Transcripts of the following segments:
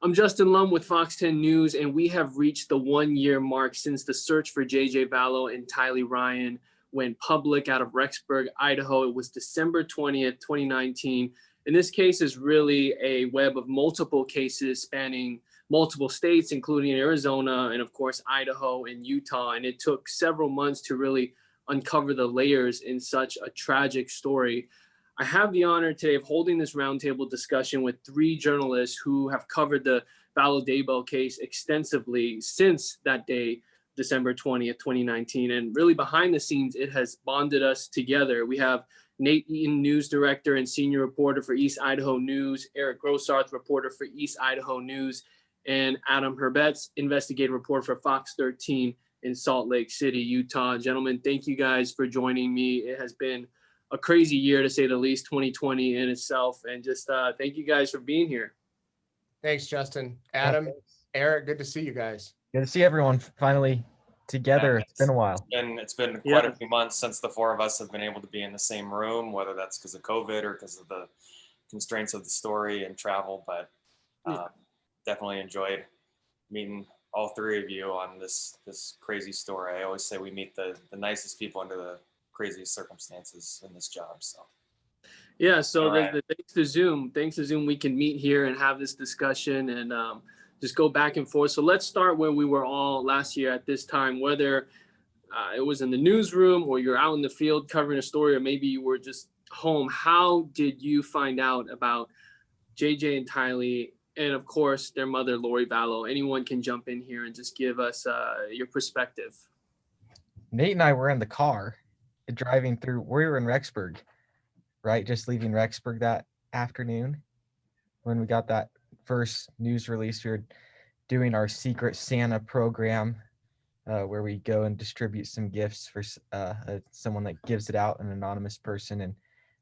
I'm Justin Lum with Fox 10 News, and we have reached the 1-year mark since the search for JJ Vallow and Tylee Ryan went public out of Rexburg, Idaho. It was December 20th, 2019. And this case is really a web of multiple cases spanning multiple states, including Arizona and, of course, Idaho and Utah. And it took several months to really uncover the layers in such a tragic story. I have the honor today of holding this roundtable discussion with 3 journalists who have covered the Vallow Daybell case extensively since that day, December 20th, 2019. And really behind the scenes, it has bonded us together. We have Nate Eaton, news director and senior reporter for East Idaho News, Eric Grossarth, reporter for East Idaho News, and Adam Herbets, investigative reporter for Fox 13 in Salt Lake City, Utah. Gentlemen, thank you guys for joining me. It has been a crazy year, to say the least, 2020 in itself. And just thank you guys for being here. Thanks, Justin. Adam, Eric, good to see you guys. Good to see everyone finally together. It's been a while. It's been quite a few months since the 4 of us have been able to be in the same room, whether that's because of COVID or because of the constraints of the story and travel. But definitely enjoyed meeting all 3 of you on this crazy story. I always say we meet the nicest people under the craziest circumstances in this job. So thanks to Zoom we can meet here and have this discussion and just go back and forth. So let's start where we were all last year at this time, whether it was in the newsroom or you're out in the field covering a story, or maybe you were just home. How did you find out about JJ and Tylee, and of course their mother, Lori Vallow? Anyone can jump in here and just give us your perspective. Nate and I were in the car driving through. We were in Rexburg, right? Just leaving Rexburg that afternoon when we got that first news release. We were doing our Secret Santa program where we go and distribute some gifts for someone that gives it out, an anonymous person. And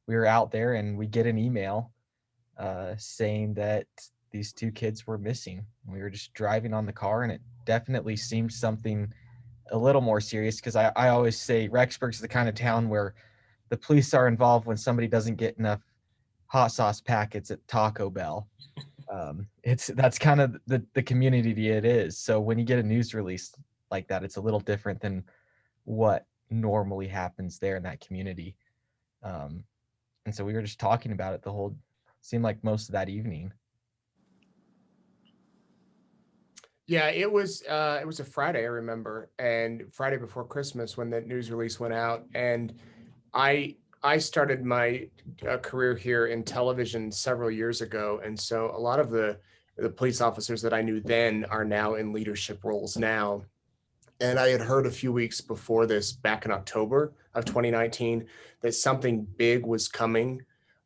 we were out there and we get an email saying that these 2 kids were missing. We were just driving on the car, and it definitely seemed something a little more serious, because I always say Rexburg's the kind of town where the police are involved when somebody doesn't get enough hot sauce packets at Taco Bell. That's kind of the community it is. So when you get a news release like that, it's a little different than what normally happens there in that community. And so we were just talking about it seemed like most of that evening. Yeah, it was a Friday, I remember, and Friday before Christmas when the news release went out. And I started my career here in television several years ago, and so a lot of the police officers that I knew then are now in leadership roles now. And I had heard a few weeks before this, back in October of 2019, that something big was coming,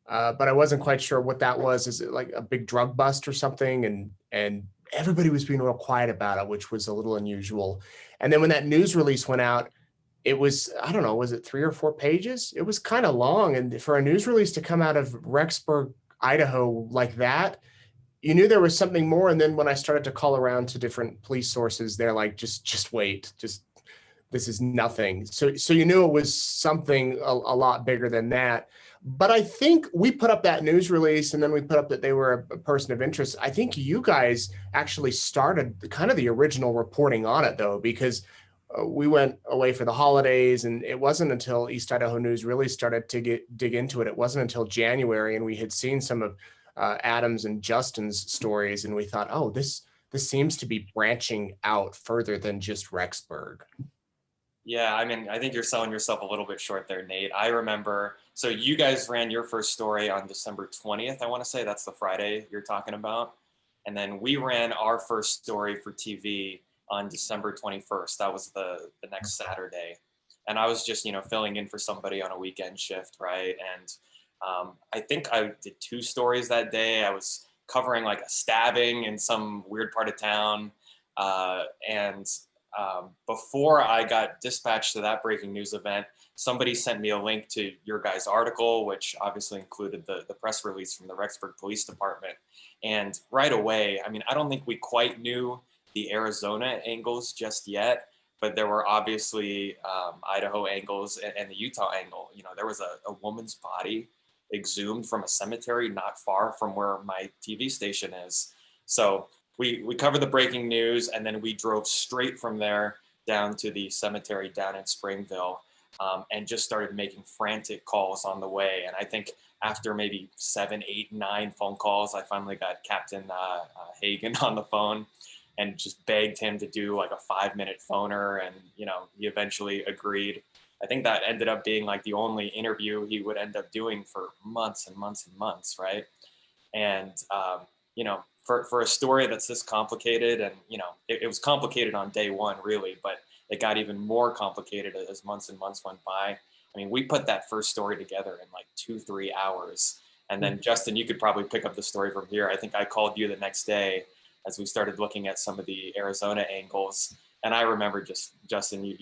but I wasn't quite sure what that was. Is it like a big drug bust or something? And everybody was being real quiet about it, which was a little unusual. And then when that news release went out, it was, I don't know, was it 3 or 4 pages? It was kind of long. And for a news release to come out of Rexburg, Idaho like that, you knew there was something more. And then when I started to call around to different police sources, they're like, just wait, this is nothing. So you knew it was something a lot bigger than that. But I think we put up that news release, and then we put up that they were a person of interest. I think you guys actually started kind of the original reporting on it, though, because we went away for the holidays, and it wasn't until East Idaho News really started to dig into it. It wasn't until January, and we had seen some of Adam's and Justin's stories, and we thought, oh, this seems to be branching out further than just Rexburg. Yeah, I mean, I think you're selling yourself a little bit short there, Nate. I remember, so you guys ran your first story on December 20th, I want to say. That's the Friday you're talking about. And then we ran our first story for TV on December 21st. That was the next Saturday. And I was just, filling in for somebody on a weekend shift, right? And I think I did 2 stories that day. I was covering like a stabbing in some weird part of town. Before I got dispatched to that breaking news event, somebody sent me a link to your guys' article, which obviously included the press release from the Rexburg Police Department. And right away, I mean, I don't think we quite knew the Arizona angles just yet, but there were obviously Idaho angles and the Utah angle. There was a woman's body exhumed from a cemetery not far from where my TV station is. So we covered the breaking news, and then we drove straight from there down to the cemetery down in Springville, and just started making frantic calls on the way. And I think after maybe 7, 8, 9 phone calls, I finally got Captain Hagen on the phone and just begged him to do like a 5-minute phoner. And, you know, he eventually agreed. I think that ended up being like the only interview he would end up doing for months and months and months, right? And, you know, for a story that's this complicated, and, you know, it was complicated on day one, really, but it got even more complicated as months and months went by. I mean, we put that first story together in like 2-3 hours. And then Justin, you could probably pick up the story from here. I think I called you the next day as we started looking at some of the Arizona angles. And I remember just, Justin,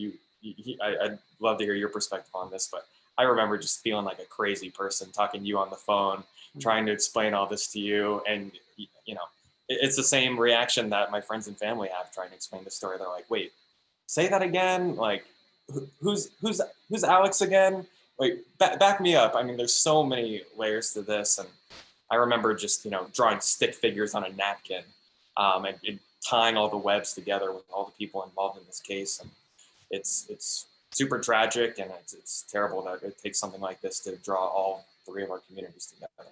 I'd love to hear your perspective on this, but I remember just feeling like a crazy person talking to you on the phone, trying to explain all this to you. And, you know, it's the same reaction that my friends and family have trying to explain the story. They're like, wait, say that again? Like, who's Alex again? Wait, back me up. I mean, there's so many layers to this. And I remember just, you know, drawing stick figures on a napkin, and tying all the webs together with all the people involved in this case. And it's super tragic, and it's terrible that it takes something like this to draw all 3 of our communities together.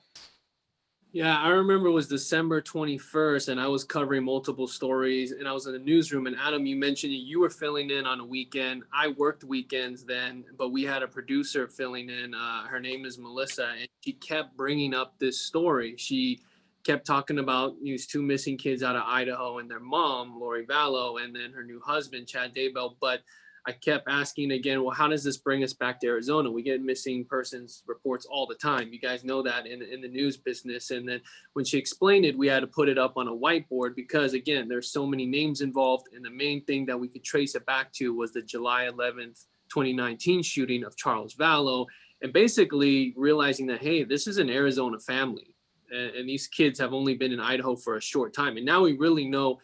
Yeah, I remember it was December 21st, and I was covering multiple stories, and I was in the newsroom. And Adam, you mentioned you were filling in on a weekend. I worked weekends then, but we had a producer filling in. Her name is Melissa, and she kept bringing up this story. She kept talking about these 2 missing kids out of Idaho and their mom, Lori Vallow, and then her new husband, Chad Daybell. But I kept asking again, well, how does this bring us back to Arizona? We get missing persons reports all the time. You guys know that in the news business. And then when she explained it, we had to put it up on a whiteboard because, again, there's so many names involved. And the main thing that we could trace it back to was the July 11th, 2019 shooting of Charles Vallow. And basically realizing that, hey, this is an Arizona family. And these kids have only been in Idaho for a short time. And now we really know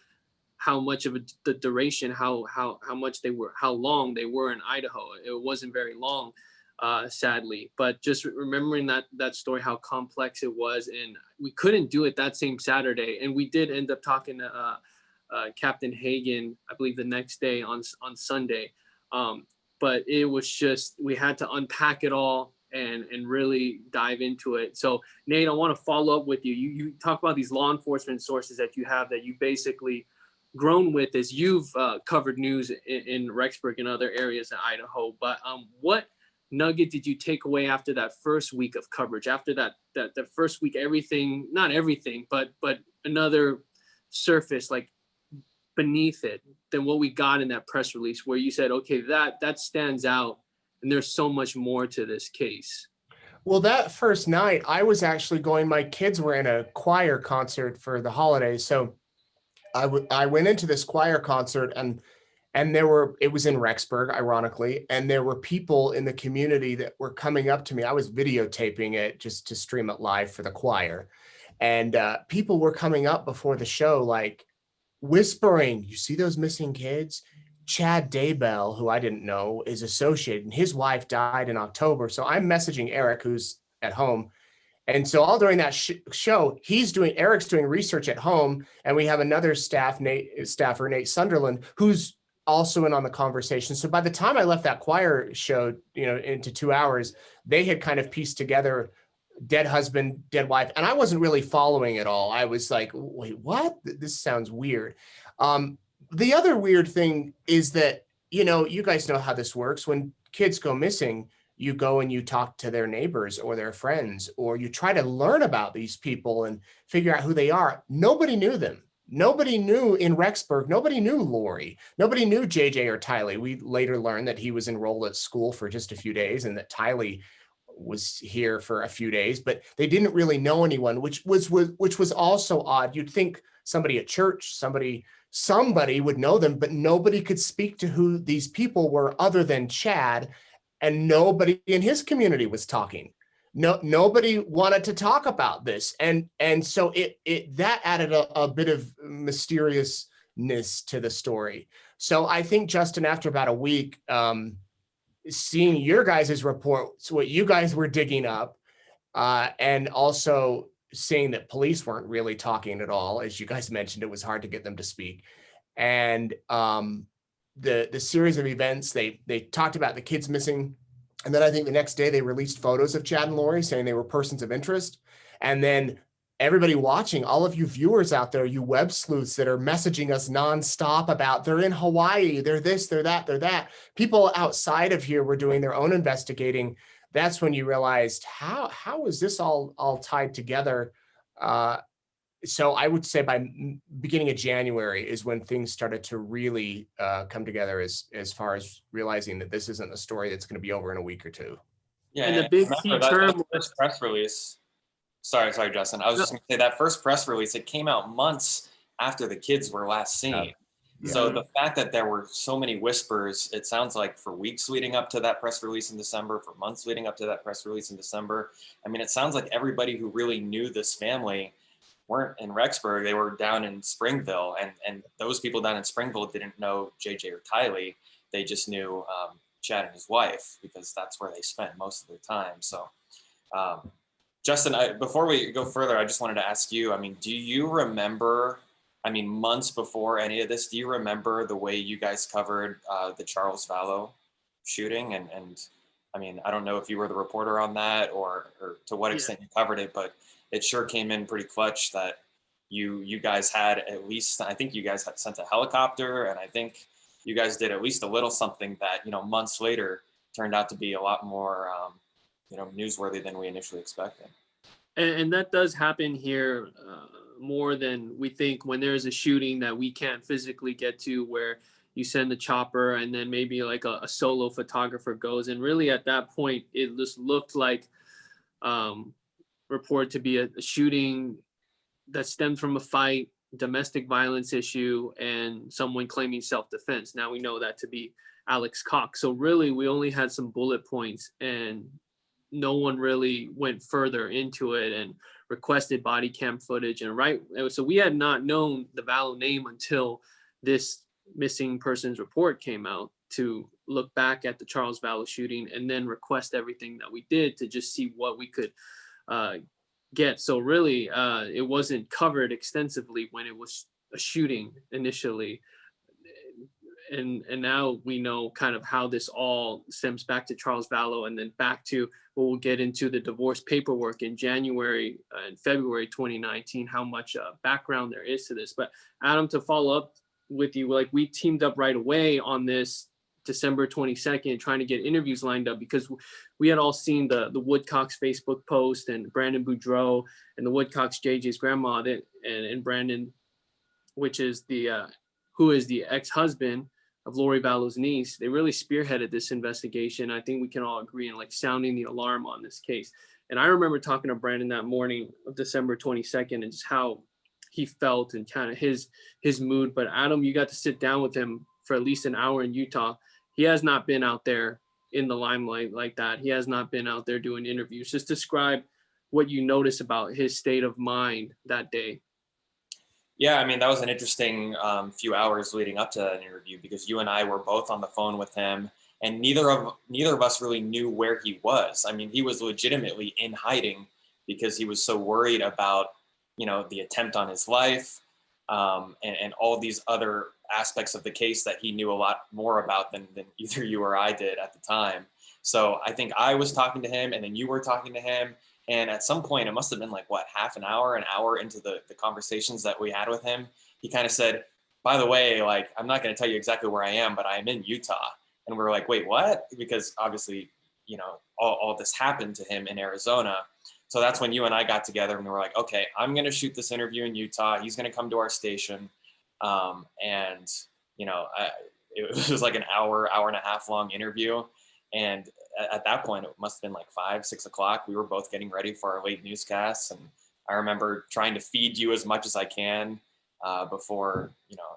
how much of the duration, how much they were, how long they were in Idaho. It wasn't very long, sadly. But just remembering that story, how complex it was, and we couldn't do it that same Saturday. And we did end up talking to Captain Hagen, I believe, the next day on Sunday. But it was just, we had to unpack it all and really dive into it. So Nate, I want to follow up with you. You talk about these law enforcement sources that you have that you basically grown with as you've covered news in Rexburg and other areas in Idaho. But what nugget did you take away after that first week of coverage? After that first week, everything, not everything, but another surface like beneath it than what we got in that press release where you said, okay, that stands out and there's so much more to this case. Well, that first night I was actually my kids were in a choir concert for the holidays. So I went into this choir concert and it was in Rexburg, ironically, and there were people in the community that were coming up to me. I was videotaping it just to stream it live for the choir. And people were coming up before the show, like whispering, you see those missing kids? Chad Daybell, who I didn't know, is associated, and his wife died in October. So I'm messaging Eric, who's at home. And so all during that show, Eric's doing research at home, and we have another staffer, Nate Sunderland, who's also in on the conversation. So by the time I left that choir show, into 2 hours, they had kind of pieced together dead husband, dead wife, and I wasn't really following it all. I was like, wait, what? This sounds weird. The other weird thing is that, you guys know how this works. When kids go missing, you go and you talk to their neighbors or their friends, or you try to learn about these people and figure out who they are. Nobody knew them. Nobody knew in Rexburg. Nobody knew Lori. Nobody knew JJ or Tylee. We later learned that he was enrolled at school for just a few days and that Tylee was here for a few days, but they didn't really know anyone, which was also odd. You'd think somebody at church, somebody would know them, but nobody could speak to who these people were other than Chad. And nobody in his community was talking. Nobody wanted to talk about this. And so that added a bit of mysteriousness to the story. So I think, Justin, after about a week, seeing your guys' reports, what you guys were digging up, and also saying that police weren't really talking at all. As you guys mentioned, it was hard to get them to speak. And the series of events, they talked about the kids missing. And then I think the next day they released photos of Chad and Lori saying they were persons of interest. And then everybody watching, all of you viewers out there, you web sleuths that are messaging us nonstop about they're in Hawaii, they're this, they're that, they're that. People outside of here were doing their own investigating. That's when you realized how is this all tied together? So I would say by beginning of January is when things started to really come together as far as realizing that this isn't a story that's going to be over in a week or two. Yeah, and the big key term that first press release. Sorry, Justin. I was just going to say that first press release, it came out months after the kids were last seen. Yeah. So the fact that there were so many whispers, it sounds like for weeks leading up to that press release in December, for months leading up to that press release in December. I mean, it sounds like everybody who really knew this family weren't in Rexburg, they were down in Springville, and those people down in Springville didn't know JJ or Tylee. They just knew Chad and his wife, because that's where they spent most of their time. So Justin, before we go further, I just wanted to ask you, I mean, do you remember, I mean, months before any of this, do you remember the way you guys covered the Charles Vallow shooting? And I mean, I don't know if you were the reporter on that or to what extent you covered it, but it sure came in pretty clutch that you guys had at least, I think you guys had sent a helicopter, and I think you guys did at least a little something that, you know, months later turned out to be a lot more, you know, newsworthy than we initially expected. And that does happen here more than we think when there's a shooting that we can't physically get to, where you send the chopper and then maybe like a solo photographer goes. And really at that point, it just looked like reported to be a shooting that stemmed from a fight, domestic violence issue, and someone claiming self-defense. Now we know that to be Alex Cox. So really we only had some bullet points, and no one really went further into it and requested body cam footage. And so we had not known the Vallow name until this missing persons report came out, to look back at the Charles Vallow shooting and then request everything that we did to just see what we could get. So really it wasn't covered extensively when it was a shooting initially. And now we know kind of how this all stems back to Charles Vallow, and then back to what we'll get into the divorce paperwork in January and February 2019, how much background there is to this. But Adam, to follow up with you, like we teamed up right away on this December 22nd, trying to get interviews lined up, because we had all seen the Woodcocks Facebook post, and Brandon Boudreau and the Woodcocks JJ's grandma, and Brandon, which is who is the ex-husband of Lori Vallow's niece. They really spearheaded this investigation. I think we can all agree in like sounding the alarm on this case. And I remember talking to Brandon that morning of December 22nd and just how he felt and kind of his mood. But Adam, you got to sit down with him for at least an hour in Utah. He has not been out there in the limelight like that. He has not been out there doing interviews. Just describe what you noticed about his state of mind that day. Yeah, I mean, that was an interesting few hours leading up to that interview, because you and I were both on the phone with him, and neither of us really knew where he was. I mean, he was legitimately in hiding because he was so worried about, you know, the attempt on his life, and all these other aspects of the case that he knew a lot more about than either you or I did at the time. So I think I was talking to him, and then you were talking to him. And at some point, it must have been like, what, an hour into the conversations that we had with him, he kind of said, by the way, like, I'm not going to tell you exactly where I am, but I am in Utah. And we were like, wait, what? Because obviously, you know, all this happened to him in Arizona. So that's when you and I got together and we were like, okay, I'm going to shoot this interview in Utah. He's going to come to our station. And, you know, it was like an hour and a half long interview. And at that point, it must have been like 5, 6 o'clock. We were both getting ready for our late newscasts. And I remember trying to feed you as much as I can before, you know,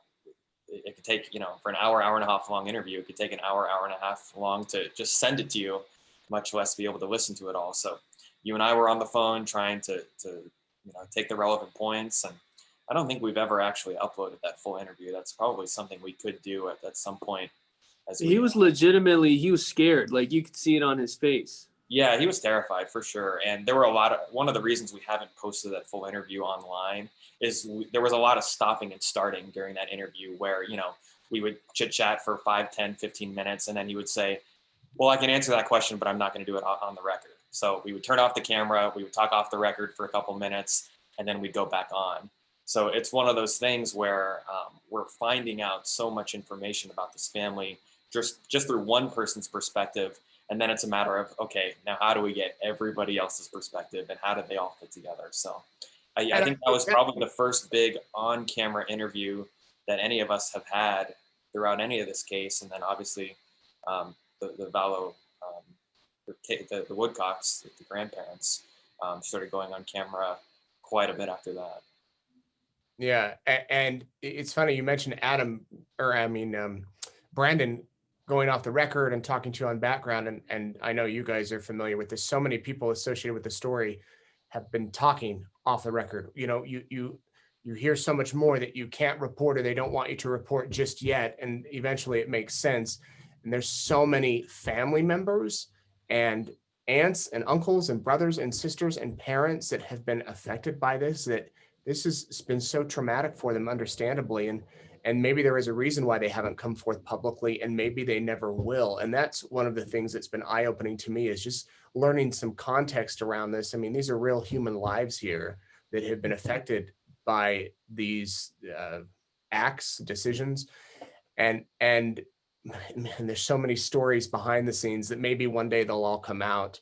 it could take, you know, for an hour and a half long interview, it could take an hour and a half long to just send it to you, much less be able to listen to it all. So you and I were on the phone trying to you know, take the relevant points. And I don't think we've ever actually uploaded that full interview. That's probably something we could do at some point. He was legitimately, he was scared. Like you could see it on his face. Yeah, he was terrified for sure. And there were one of the reasons we haven't posted that full interview online is there was a lot of stopping and starting during that interview where, we would chit chat for 5, 10, 15 minutes. And then he would say, well, I can answer that question, but I'm not going to do it on the record. So we would turn off the camera, we would talk off the record for a couple minutes, and then we'd go back on. So it's one of those things where we're finding out so much information about this family just through one person's perspective. And then it's a matter of, okay, now how do we get everybody else's perspective and how did they all fit together? So I think that was probably the first big on-camera interview that any of us have had throughout any of this case. And then obviously the Vallow, the Woodcocks, the grandparents, started going on camera quite a bit after that. Yeah, and it's funny you mentioned Brandon going off the record and talking to you on background, and I know you guys are familiar with this. So many people associated with the story have been talking off the record. You hear so much more that you can't report or they don't want you to report just yet, and eventually it makes sense. And there's so many family members and aunts and uncles and brothers and sisters and parents that have been affected by this, that this has been so traumatic for them, understandably. And maybe there is a reason why they haven't come forth publicly, and maybe they never will. And that's one of the things that's been eye-opening to me, is just learning some context around this. I mean, these are real human lives here that have been affected by these acts, decisions. And man, there's so many stories behind the scenes that maybe one day they'll all come out.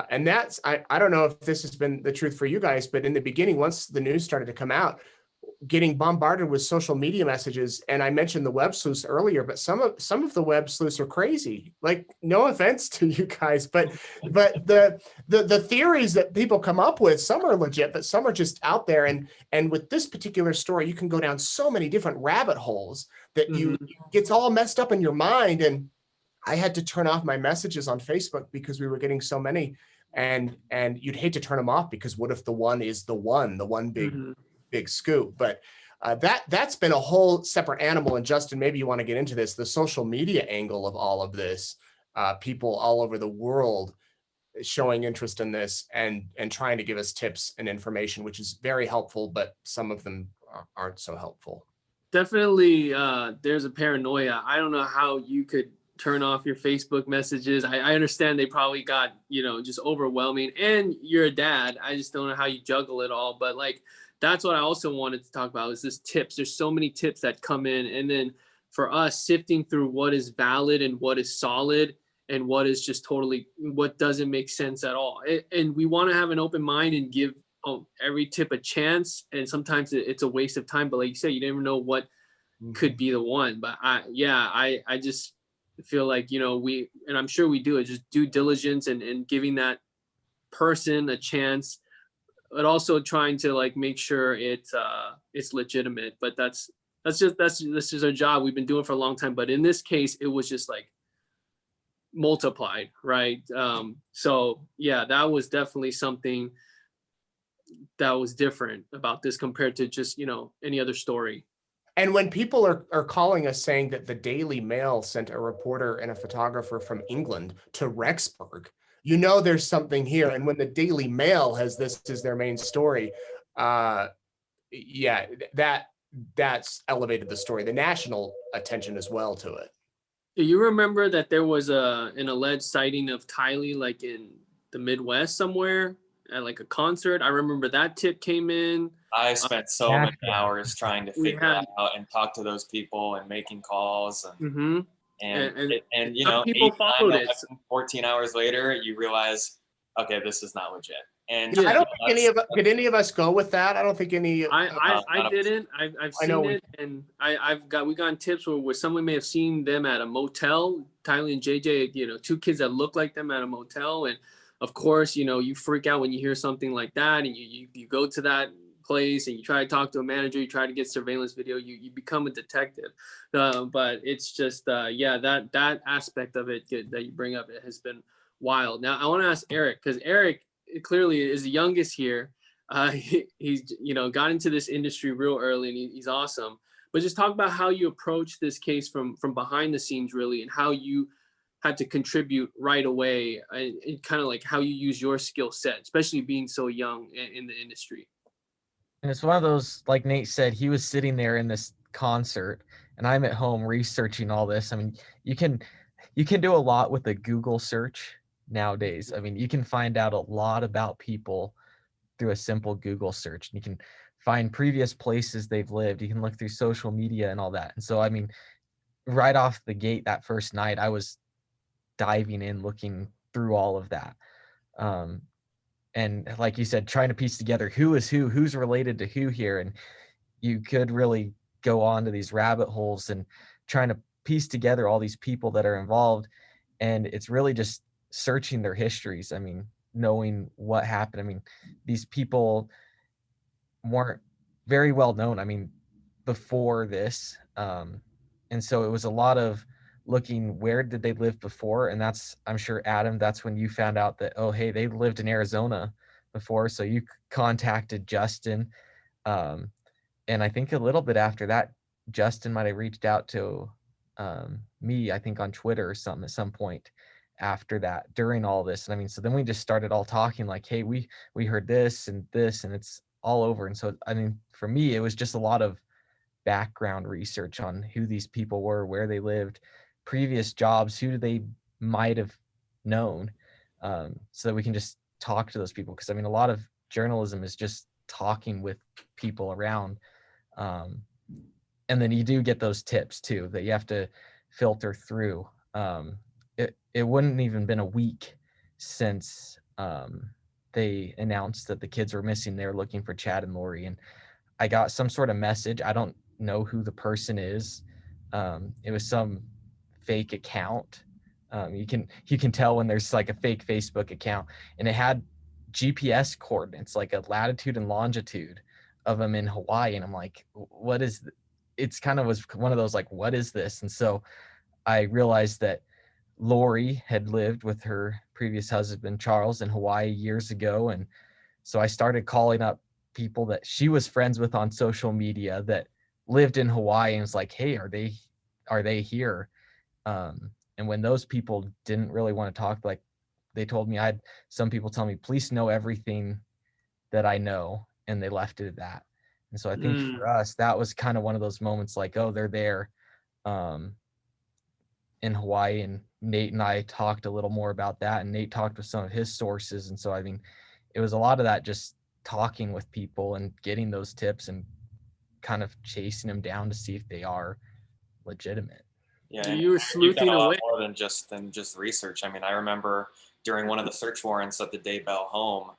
And that's, I don't know if this has been the truth for you guys, but in the beginning, once the news started to come out, getting bombarded with social media messages, and I mentioned the web sleuths earlier, but some of the web sleuths are crazy. Like, no offense to you guys, but the theories that people come up with, some are legit, but some are just out there. And with this particular story, you can go down so many different rabbit holes that you gets all messed up in your mind. And I had to turn off my messages on Facebook because we were getting so many, and you'd hate to turn them off, because what if the one is the one big scoop? But that's been a whole separate animal. And Justin, maybe you want to get into this, the social media angle of all of this, people all over the world showing interest in this and trying to give us tips and information, which is very helpful, but some of them aren't so helpful. Definitely, there's a paranoia. I don't know how you could turn off your Facebook messages. I understand they probably got, just overwhelming, and you're a dad. I just don't know how you juggle it all. But like, that's what I also wanted to talk about, is this tips. There's so many tips that come in. And then for us, sifting through what is valid and what is solid and what is just totally, what doesn't make sense at all. And we want to have an open mind and give every tip a chance. And sometimes it's a waste of time. But like you said, you never know what could be the one. But I just feel like, we, and I'm sure we do it, just due diligence and giving that person a chance, but also trying to like make sure it's legitimate. But that's just our job. We've been doing it for a long time. But in this case, it was just like multiplied, right? So yeah, that was definitely something that was different about this compared to just, any other story. And when people are calling us saying that the Daily Mail sent a reporter and a photographer from England to Rexburg, there's something here. And when the Daily Mail has this as their main story, that's elevated the story, the national attention as well to it. Do you remember that there was an alleged sighting of Tylee, like in the Midwest somewhere at like a concert? I remember that tip came in. I spent so many hours trying to figure that out and talk to those people and making calls and people followed it. 14 hours later, you realize, okay, this is not legit. And I don't think did any of us go with that. I don't think any. I didn't. I've seen it, and we got tips where someone may have seen them at a motel. Tylee and JJ, two kids that look like them at a motel, and of course, you freak out when you hear something like that, and you go to that place and you try to talk to a manager, you try to get surveillance video, you become a detective. But it's just that aspect of it that you bring up, it has been wild. Now I want to ask Eric, because Eric clearly is the youngest here. He's got into this industry real early, and he's awesome. But just talk about how you approach this case from behind the scenes, really, and how you had to contribute right away, and kind of like how you use your skill set, especially being so young in the industry. And it's one of those, like Nate said, he was sitting there in this concert and I'm at home researching all this. I mean, you can do a lot with a Google search nowadays. I mean, you can find out a lot about people through a simple Google search. You can find previous places they've lived. You can look through social media and all that. And so, I mean, right off the gate that first night, I was diving in, looking through all of that. And like you said, trying to piece together who is who, who's related to who here. And you could really go on to these rabbit holes and trying to piece together all these people that are involved. And it's really just searching their histories. I mean, knowing what happened. I mean, these people weren't very well known, I mean, before this. And so it was a lot of looking, where did they live before? And that's, I'm sure, Adam, that's when you found out that, oh, hey, they lived in Arizona before. So you contacted Justin. And I think a little bit after that, Justin might have reached out to me, I think on Twitter or something at some point after that, during all this. And I mean, so then we just started all talking like, hey, we heard this, and it's all over. And so, I mean, for me, it was just a lot of background research on who these people were, where they lived, previous jobs, who they might have known, so that we can just talk to those people. Because I mean, a lot of journalism is just talking with people around. And then you do get those tips too that you have to filter through. It wouldn't even been a week since they announced that the kids were missing. They were looking for Chad and Lori, and I got some sort of message. I don't know who the person is. It was some fake account. You can tell when there's like a fake Facebook account, and it had GPS coordinates, like a latitude and longitude of them in Hawaii. And I'm like, what is it's kind of was one of those like, what is this? And so I realized that Lori had lived with her previous husband Charles in Hawaii years ago. And so I started calling up people that she was friends with on social media that lived in Hawaii, and was like, hey, are they here? And when those people didn't really want to talk, like they told me, I had some people tell me, please know everything that I know, and they left it at that. And so I think for us, that was kind of one of those moments like, oh, they're there in Hawaii. And Nate and I talked a little more about that, and Nate talked with some of his sources. And so, I mean, it was a lot of that, just talking with people and getting those tips and kind of chasing them down to see if they are legitimate. Yeah, you were sleuthing away more than just research. I mean, I remember during one of the search warrants at the Daybell home,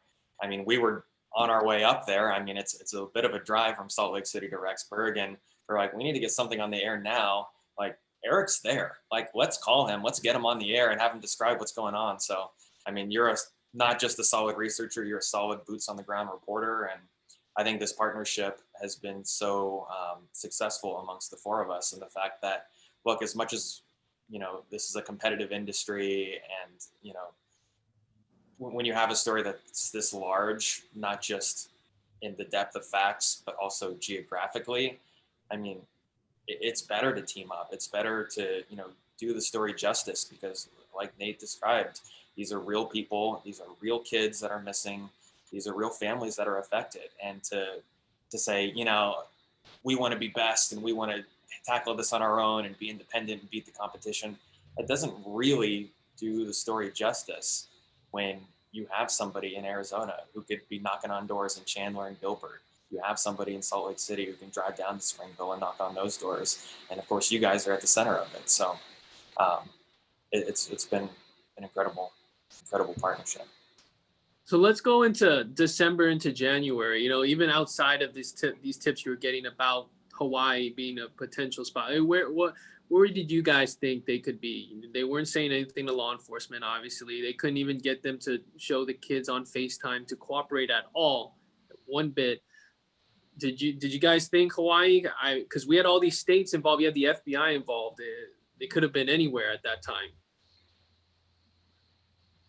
I mean, we were on our way up there. I mean, it's a bit of a drive from Salt Lake City to Rexburg, and we're like, we need to get something on the air now. Like, Eric's there. Like, let's call him. Let's get him on the air and have him describe what's going on. So, I mean, you're not just a solid researcher, you're a solid boots on the ground reporter. And I think this partnership has been so successful amongst the four of us. And the fact that, look, as much as, you know, this is a competitive industry, and, you know, when you have a story that's this large, not just in the depth of facts, but also geographically, I mean, it's better to team up. It's better to, you know, do the story justice, because like Nate described, these are real people. These are real kids that are missing. These are real families that are affected. And to say, you know, we want to be best and we want to tackle this on our own and be independent and beat the competition, it doesn't really do the story justice when you have somebody in Arizona who could be knocking on doors in Chandler and Gilbert. You have somebody in Salt Lake City who can drive down to Springville and knock on those doors. And of course, you guys are at the center of it. So it's been an incredible partnership. So let's go into December, into January. You know, even outside of these tips you were getting about Hawaii being a potential spot, where did you guys think they could be? They weren't saying anything to law enforcement, obviously. They couldn't even get them to show the kids on FaceTime to cooperate at all, one bit. Did you guys think Hawaii? Because we had all these states involved. We had the FBI involved. They could have been anywhere at that time.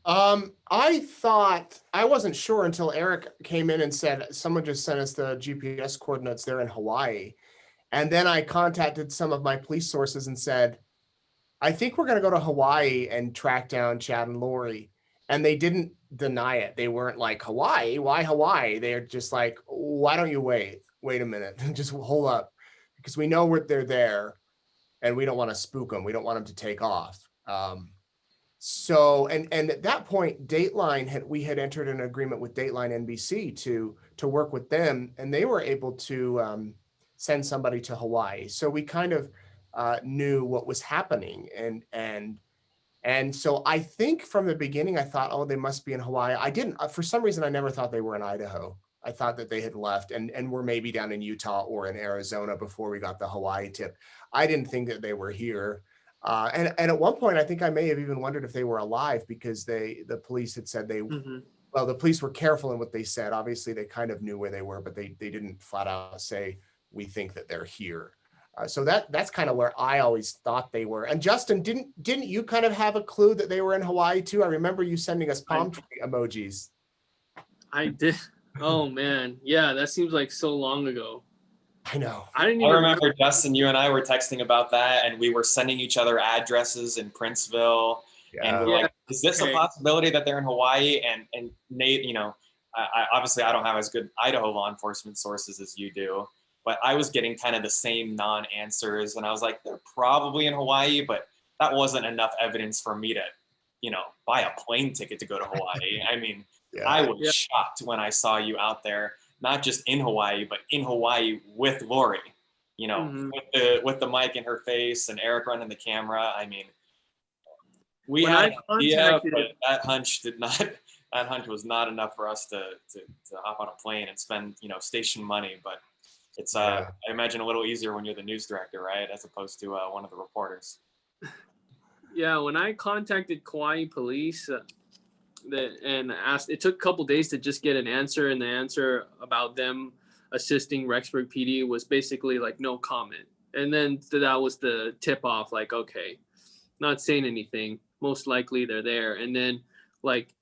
I thought, I wasn't sure until Eric came in and said, someone just sent us the GPS coordinates, they're in Hawaii. And then I contacted some of my police sources and said, I think we're going to go to Hawaii and track down Chad and Lori. And they didn't deny it. They weren't like, Hawaii? Why Hawaii? They're just like, why don't you wait a minute, just hold up, because we know they're there and we don't want to spook them. We don't want them to take off. So, and at that point, Dateline we had entered an agreement with Dateline NBC to work with them, and they were able to send somebody to Hawaii. So we kind of knew what was happening, and so I think from the beginning I thought, oh, they must be in Hawaii. I didn't, for some reason, I never thought they were in Idaho. I thought that they had left and were maybe down in Utah or in Arizona before we got the Hawaii tip. I didn't think that they were here. And at one point, I think I may have even wondered if they were alive, because the police had said well, the police were careful in what they said. Obviously, they kind of knew where they were, but they didn't flat out say, we think that they're here. So that's kind of where I always thought they were. And Justin, didn't you kind of have a clue that they were in Hawaii too? I remember you sending us palm tree emojis. I did. Oh man, yeah, that seems like so long ago. I know. I didn't even remember, Justin, you and I were texting about that, and we were sending each other addresses in Princeville. And we're like, is this a possibility that they're in Hawaii? And Nate, you know, I obviously I don't have as good Idaho law enforcement sources as you do, but I was getting kind of the same non-answers. And I was like, they're probably in Hawaii, but that wasn't enough evidence for me to, you know, buy a plane ticket to go to Hawaii. I mean, I was shocked when I saw you out there, not just in Hawaii, but in Hawaii with Lori, you know, with the mic in her face and Eric running the camera. I mean, we had an idea, but that hunch was not enough for us to hop on a plane and spend, you know, station money. But it's, I imagine, a little easier when you're the news director, right? As opposed to one of the reporters. Yeah, when I contacted Kauai police and asked, it took a couple days to just get an answer, and the answer about them assisting Rexburg PD was basically like no comment. And then that was the tip off, like, okay, not saying anything, most likely they're there. And then like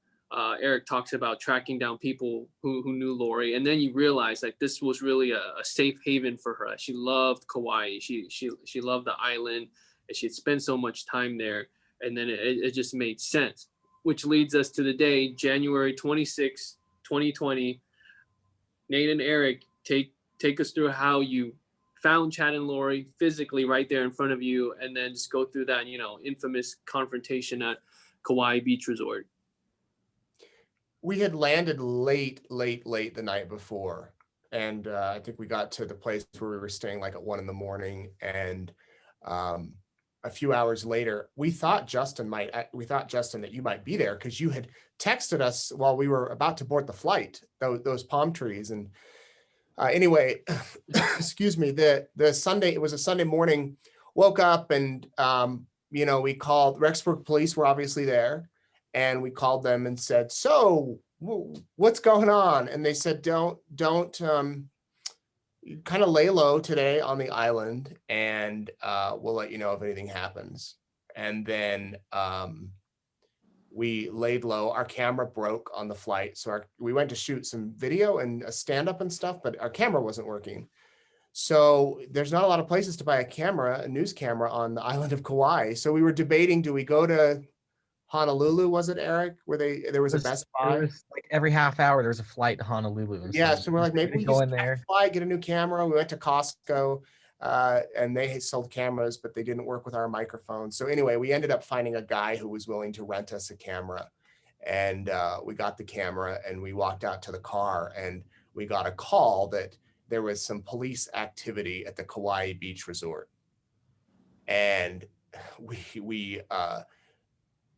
Eric talks about tracking down people who knew Lori, and then you realize like this was really a safe haven for her. She loved Kauai, she loved the island, and she had spent so much time there, and then it just made sense. Which leads us to the day, January 26, 2020. Nate and Eric, take us through how you found Chad and Lori physically right there in front of you, and then just go through that, you know, infamous confrontation at Kauai Beach Resort. We had landed late the night before. And I think we got to the place where we were staying like at 1 a.m. And a few hours later, we thought, Justin, that you might be there, because you had texted us while we were about to board the flight, those palm trees. And anyway, excuse me, the Sunday, it was a Sunday morning, woke up and, you know, we called Rexburg police, were obviously there, and we called them and said, so what's going on? And they said, don't kind of lay low today on the island, and we'll let you know if anything happens. And then we laid low. Our camera broke on the flight, so we went to shoot some video and a stand-up and stuff, but our camera wasn't working. So there's not a lot of places to buy a news camera on the island of Kauai. So we were debating, do we go to Honolulu, was it, Eric, where there was a Best Buy? Like every half hour there's a flight to Honolulu. Yeah, so we're like, maybe we go just in there, fly, get a new camera. We went to Costco, and they sold cameras, but they didn't work with our microphones. So anyway, we ended up finding a guy who was willing to rent us a camera, and we got the camera, and we walked out to the car, and we got a call that there was some police activity at the Kauai Beach Resort, and we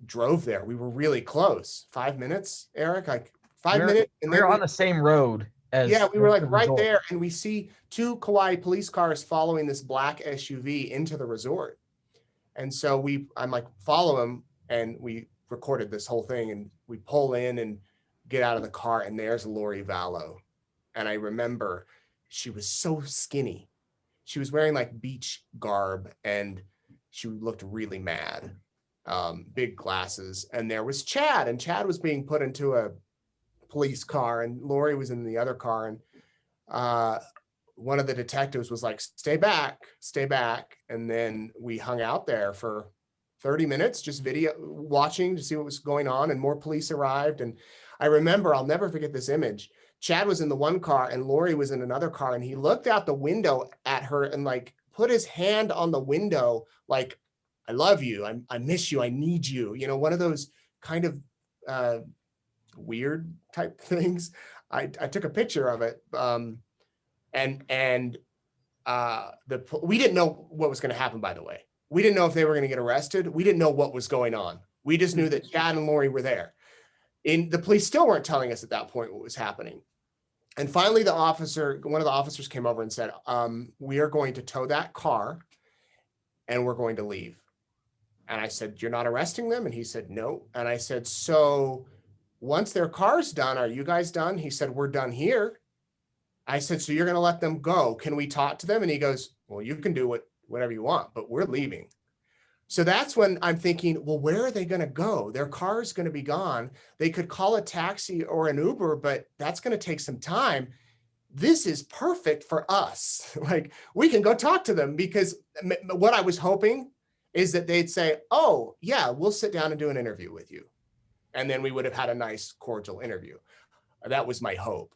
drove there. We were really close. 5 minutes, Eric, like 5 minutes. And we were on the same road as we were like right there, and we see 2 Kauai police cars following this black SUV into the resort. And so I'm like, follow him, and we recorded this whole thing, and we pull in and get out of the car, and there's Lori Vallow. And I remember she was so skinny. She was wearing like beach garb, and she looked really mad. Big glasses. And there was Chad, and Chad was being put into a police car, and Lori was in the other car, and one of the detectives was like, stay back. And then we hung out there for 30 minutes, just video watching to see what was going on, and more police arrived. And I remember, I'll never forget this image. Chad was in the one car and Lori was in another car, and he looked out the window at her and like put his hand on the window, like, I love you, I miss you, I need you. You know, one of those kind of weird type things. I took a picture of it. We didn't know what was going to happen, by the way. We didn't know if they were going to get arrested. We didn't know what was going on. We just knew that Chad and Lori were there. The police still weren't telling us at that point what was happening. And finally, one of the officers came over and said, we are going to tow that car and we're going to leave. And I said, you're not arresting them? And he said, no. And I said, so once their car's done, are you guys done? He said, we're done here. I said, so you're going to let them go? Can we talk to them? And he goes, well, you can do whatever you want, but we're leaving. So that's when I'm thinking, well, where are they going to go? Their car is going to be gone. They could call a taxi or an Uber, but that's going to take some time. This is perfect for us. Like, we can go talk to them, because what I was hoping is that they'd say, oh yeah, we'll sit down and do an interview with you. And then we would have had a nice, cordial interview. That was my hope.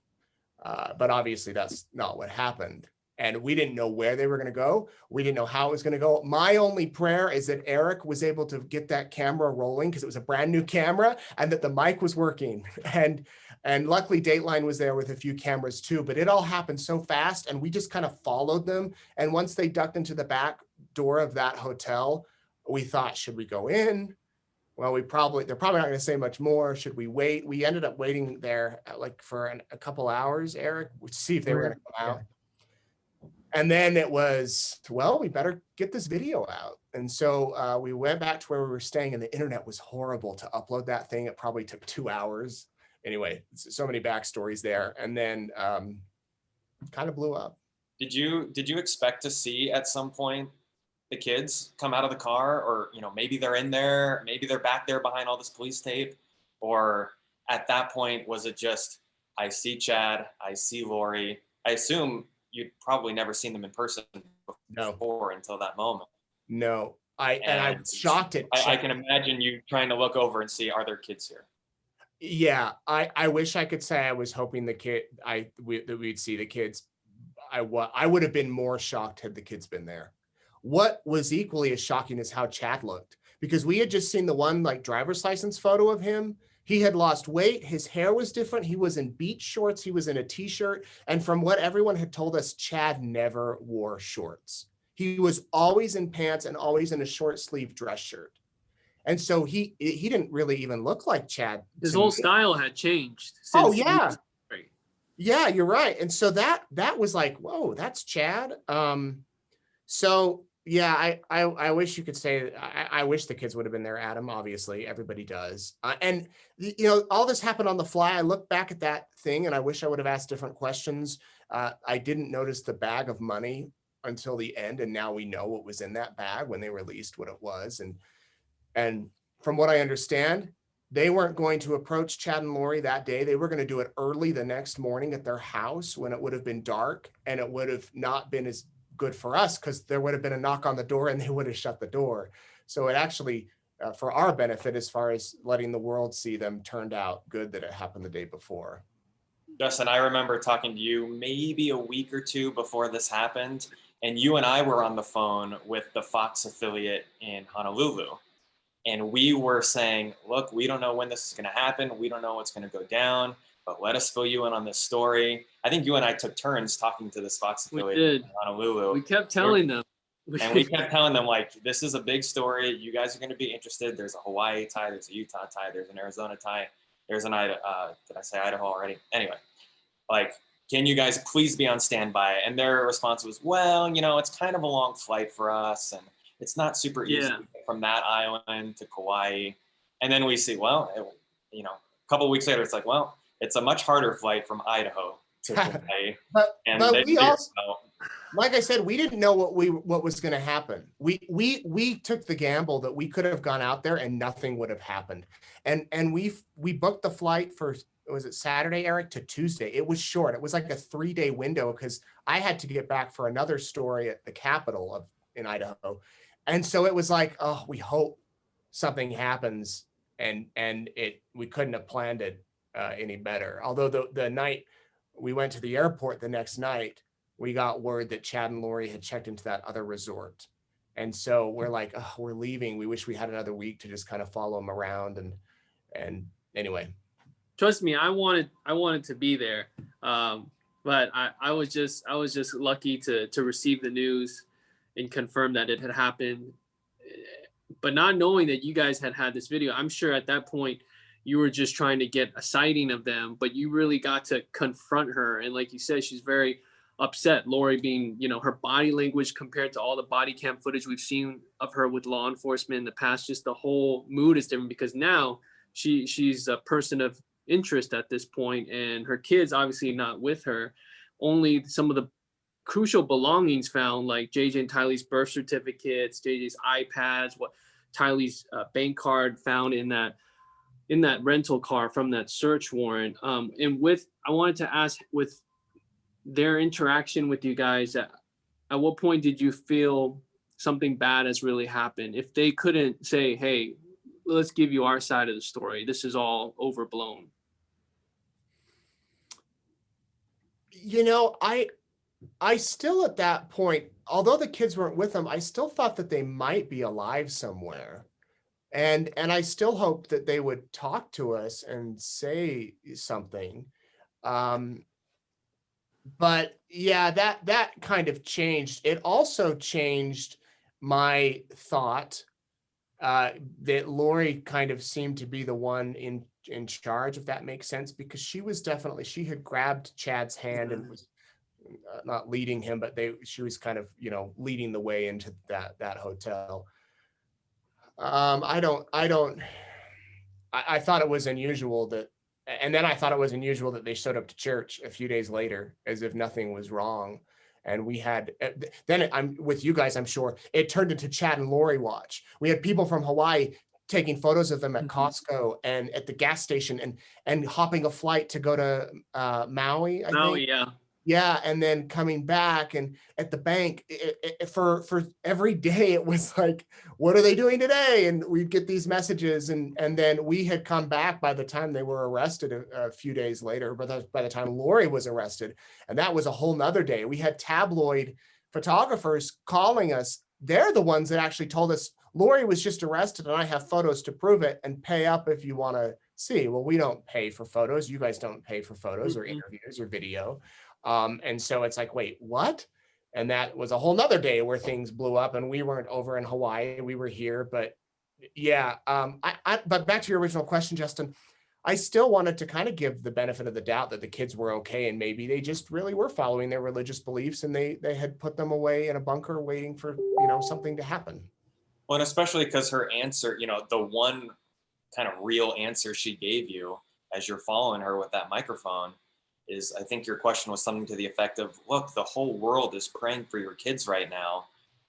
But obviously that's not what happened. And we didn't know where they were going to go. We didn't know how it was going to go. My only prayer is that Eric was able to get that camera rolling, because it was a brand new camera, and that the mic was working. And luckily Dateline was there with a few cameras too, but it all happened so fast and we just kind of followed them. And once they ducked into the back door of that hotel, we thought, should we go in? Well, they're probably not going to say much more. Should we wait? We ended up waiting there for a couple hours, Eric, to see if they were going to come out. And then it was, well, we better get this video out. And so we went back to where we were staying, and the internet was horrible to upload that thing. It probably took 2 hours. Anyway, so many backstories there. And then kind of blew up. Did you expect to see at some point the kids come out of the car, or, you know, maybe they're in there, maybe they're back there behind all this police tape? Or at that point, was it just, I see Chad, I see Lori? I assume you'd probably never seen them in person before until that moment. No, I was shocked at Chad. I can imagine you trying to look over and see, are there kids here? Yeah, I wish I could say I was hoping that we'd see the kids. I would have been more shocked had the kids been there. What was equally as shocking is how Chad looked, because we had just seen the one like driver's license photo of him. He had lost weight. His hair was different. He was in beach shorts. He was in a t-shirt. And from what everyone had told us, Chad never wore shorts. He was always in pants and always in a short sleeve dress shirt. And so he didn't really even look like Chad. His whole style had changed. Oh yeah. Yeah, you're right. And so that was like, whoa, that's Chad. So yeah, I wish you could say, I wish the kids would have been there, Adam. Obviously, everybody does. And, you know, all this happened on the fly. I look back at that thing and I wish I would have asked different questions. I didn't notice the bag of money until the end. And now we know what was in that bag when they released what it was. And from what I understand, they weren't going to approach Chad and Lori that day. They were going to do it early the next morning at their house when it would have been dark, and it would have not been as good for us because there would have been a knock on the door and they would have shut the door. So it actually, for our benefit, as far as letting the world see them, turned out good that it happened the day before. Justin, I remember talking to you maybe a week or two before this happened, and you and I were on the phone with the Fox affiliate in Honolulu. And we were saying, look, we don't know when this is going to happen. We don't know what's going to go down, but let us fill you in on this story. I think you and I took turns talking to this Fox affiliate in Honolulu. We kept telling them. And we kept telling them, like, this is a big story. You guys are going to be interested. There's a Hawaii tie. There's a Utah tie. There's an Arizona tie. There's an Idaho. Did I say Idaho already? Anyway, like, can you guys please be on standby? And their response was, well, you know, it's kind of a long flight for us. And it's not super easy from that island to Kauai. And then we see, well, you know, a couple of weeks later, it's like, well, it's a much harder flight from Idaho to Kauai. but we also, like I said, we didn't know what was going to happen. We took the gamble that we could have gone out there and nothing would have happened. And we booked the flight for, was it Saturday, Eric, to Tuesday. It was short. It was like a 3-day window because I had to get back for another story at the Capitol in Idaho. And so it was like, oh, we hope something happens and we couldn't have planned it any better. Although the night we went to the airport, the next night, we got word that Chad and Lori had checked into that other resort. And so we're like, oh, we're leaving. We wish we had another week to just kind of follow them around. And anyway. Trust me, I wanted to be there. But I was just lucky to receive the news and confirm that it had happened. But not knowing that you guys had this video, I'm sure at that point you were just trying to get a sighting of them, but you really got to confront her. And like you said, she's very upset. Lori being, her body language compared to all the body cam footage we've seen of her with law enforcement in the past, just the whole mood is different because now she's a person of interest at this point, and her kids obviously not with her. Only some of the crucial belongings found, like JJ and Tylee's birth certificates, JJ's iPads, what Tylee's bank card found in that rental car from that search warrant. And I wanted to ask, with their interaction with you guys, at what point did you feel something bad has really happened? If they couldn't say, hey, let's give you our side of the story, this is all overblown. I still at that point, although the kids weren't with them, I still thought that they might be alive somewhere. And I still hoped that they would talk to us and say something. But yeah, that kind of changed. It also changed my thought that Lori kind of seemed to be the one in charge, if that makes sense, because she had grabbed Chad's hand and was not leading him, but she was kind of, leading the way into that hotel. I thought it was unusual and then I thought it was unusual that they showed up to church a few days later as if nothing was wrong. And we had, then I'm with you guys, I'm sure it turned into Chad and Lori watch. We had people from Hawaii taking photos of them at Costco and at the gas station and hopping a flight to go to Maui, I think. Yeah. Yeah, and then coming back and at the bank for every day, it was like, what are they doing today? And we'd get these messages, and then we had come back by the time they were arrested a few days later, but by the time Lori was arrested, and that was a whole nother day. We had tabloid photographers calling us. They're the ones that actually told us Lori was just arrested and I have photos to prove it, and pay up if you want to see. Well, we don't pay for photos. You guys don't pay for photos or interviews or video. And so it's like, wait, what? And that was a whole nother day where things blew up, and we weren't over in Hawaii. We were here, but yeah. But back to your original question, Justin, I still wanted to kind of give the benefit of the doubt that the kids were okay. And maybe they just really were following their religious beliefs, and they had put them away in a bunker waiting for, something to happen. Well, and especially because her answer, the one kind of real answer she gave you as you're following her with that microphone is, I think your question was something to the effect of, look, the whole world is praying for your kids right now.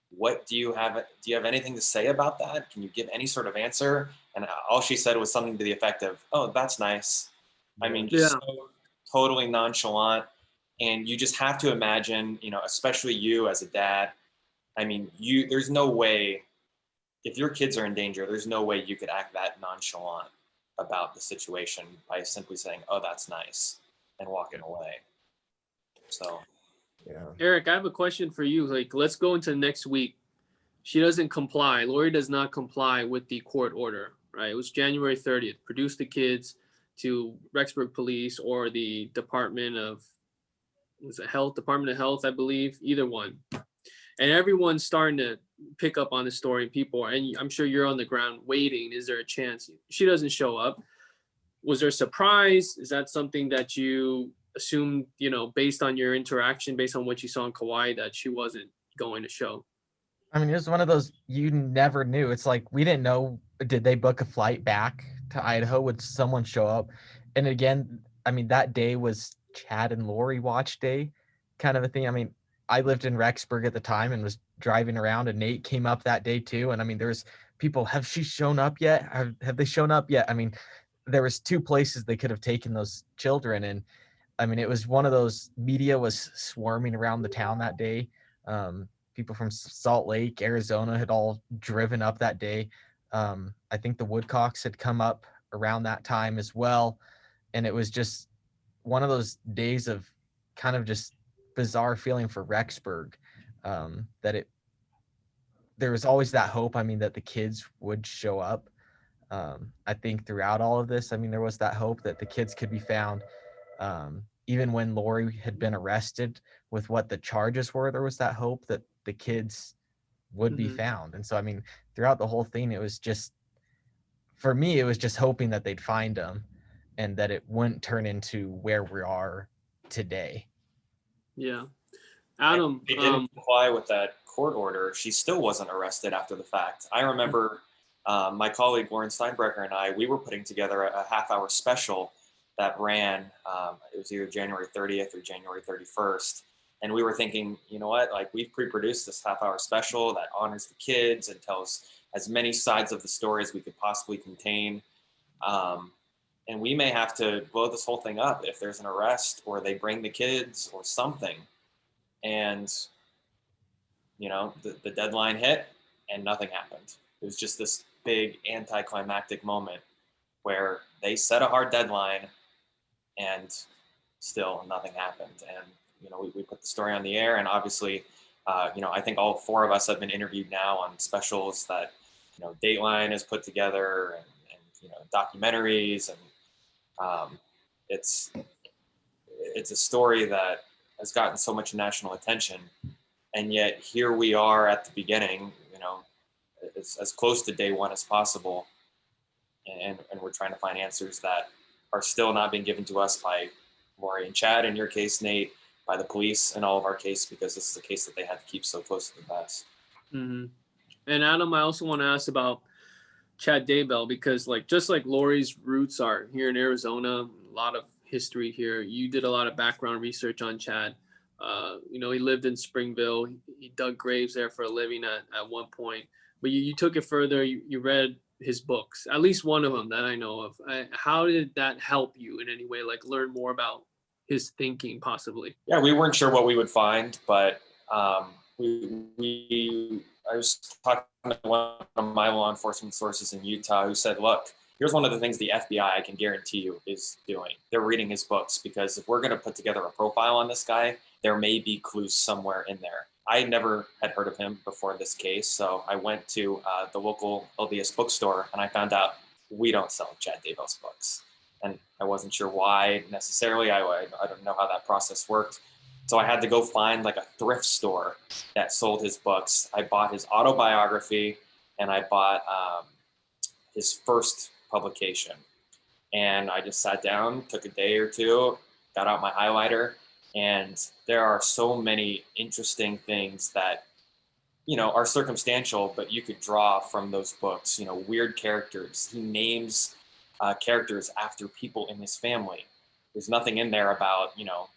What do you have anything to say about that? Can you give any sort of answer? And all she said was something to the effect of, oh, that's nice. I mean, just so totally nonchalant. And you just have to imagine, especially you as a dad, I mean, there's no way, if your kids are in danger, there's no way you could act that nonchalant about the situation by simply saying, oh, that's nice, and walking away. So, yeah. Eric, I have a question for you. Like, let's go into next week. She doesn't comply. Lori does not comply with the court order, right? It was January 30th. Produce the kids to REXBURG Police or the Department of Health, I believe, either one. And everyone's starting to pick up on the story, and people, and I'm sure you're on the ground waiting. Is there a chance she doesn't show up? Was there a surprise? Is that something that you assumed, based on your interaction, based on what you saw in Kauai, that she wasn't going to show? I mean, it was one of those you never knew. It's like, we didn't know, did they book a flight back to Idaho? Would someone show up? And again, I mean, that day was Chad and Lori watch day kind of a thing. I mean, I lived in Rexburg at the time and was driving around, and Nate came up that day too. And I mean, there's people, have she shown up yet? Have they shown up yet? I mean, there was two places they could have taken those children. And I mean, it was one of those, media was swarming around the town that day. People from Salt Lake, Arizona had all driven up that day. I think the Woodcocks had come up around that time as well. And it was just one of those days of kind of just bizarre feeling for Rexburg, that there was always that hope. I mean, that the kids would show up. I think throughout all of this, I mean, there was that hope that the kids could be found. Even when Lori had been arrested with what the charges were, there was that hope that the kids would be found. And so, I mean, throughout the whole thing, it was just, for me, it was just hoping that they'd find them and that it wouldn't turn into where we are today. Yeah. Adam, they didn't comply with that court order. She still wasn't arrested after the fact. I remember my colleague Lauren Steinbrecher and I, we were putting together a half-hour special that ran. It was either January 30th or January 31st. And we were thinking, you know what, like we've pre-produced this half-hour special that honors the kids and tells as many sides of the story as we could possibly contain. And we may have to blow this whole thing up if there's an arrest or they bring the kids or something. And, you know, the deadline hit and nothing happened. It was just this big anticlimactic moment where they set a hard deadline and still nothing happened. And, you know, we put the story on the air, and obviously, you know, I think all four of us have been interviewed now on specials that, you know, Dateline has put together and you know, documentaries. And it's a story that has gotten so much national attention. And yet here we are at the beginning, you know, as close to day one as possible. And we're trying to find answers that are still not being given to us by Lori and Chad, in your case, Nate, by the police in all of our case, because this is a case that they had to keep so close to the vest. And Adam, I also want to ask about Chad Daybell, because like, just like Lori's roots are here in Arizona, a lot of history here. You did a lot of background research on Chad. You know, he lived in Springville. He dug graves there for a living at one point. But you took it further. You read his books, at least one of them that I know of. How did that help you in any way, like learn more about his thinking possibly? Yeah, we weren't sure what we would find, but I was talking to one of my law enforcement sources in Utah who said, look, here's one of the things the FBI, I can guarantee you, is doing. They're reading his books, because if we're going to put together a profile on this guy, there may be clues somewhere in there. I never had heard of him before this case, so I went to the local LDS bookstore and I found out we don't sell Chad Daybell's books. And I wasn't sure why necessarily. I don't know how that process worked. So I had to go find like a thrift store that sold his books. I bought his autobiography and I bought his first publication. And I just sat down, took a day or two, got out my highlighter, and there are so many interesting things that, you know, are circumstantial, but you could draw from those books. You know, weird characters. He names characters after people in his family. There's nothing in there about, you know,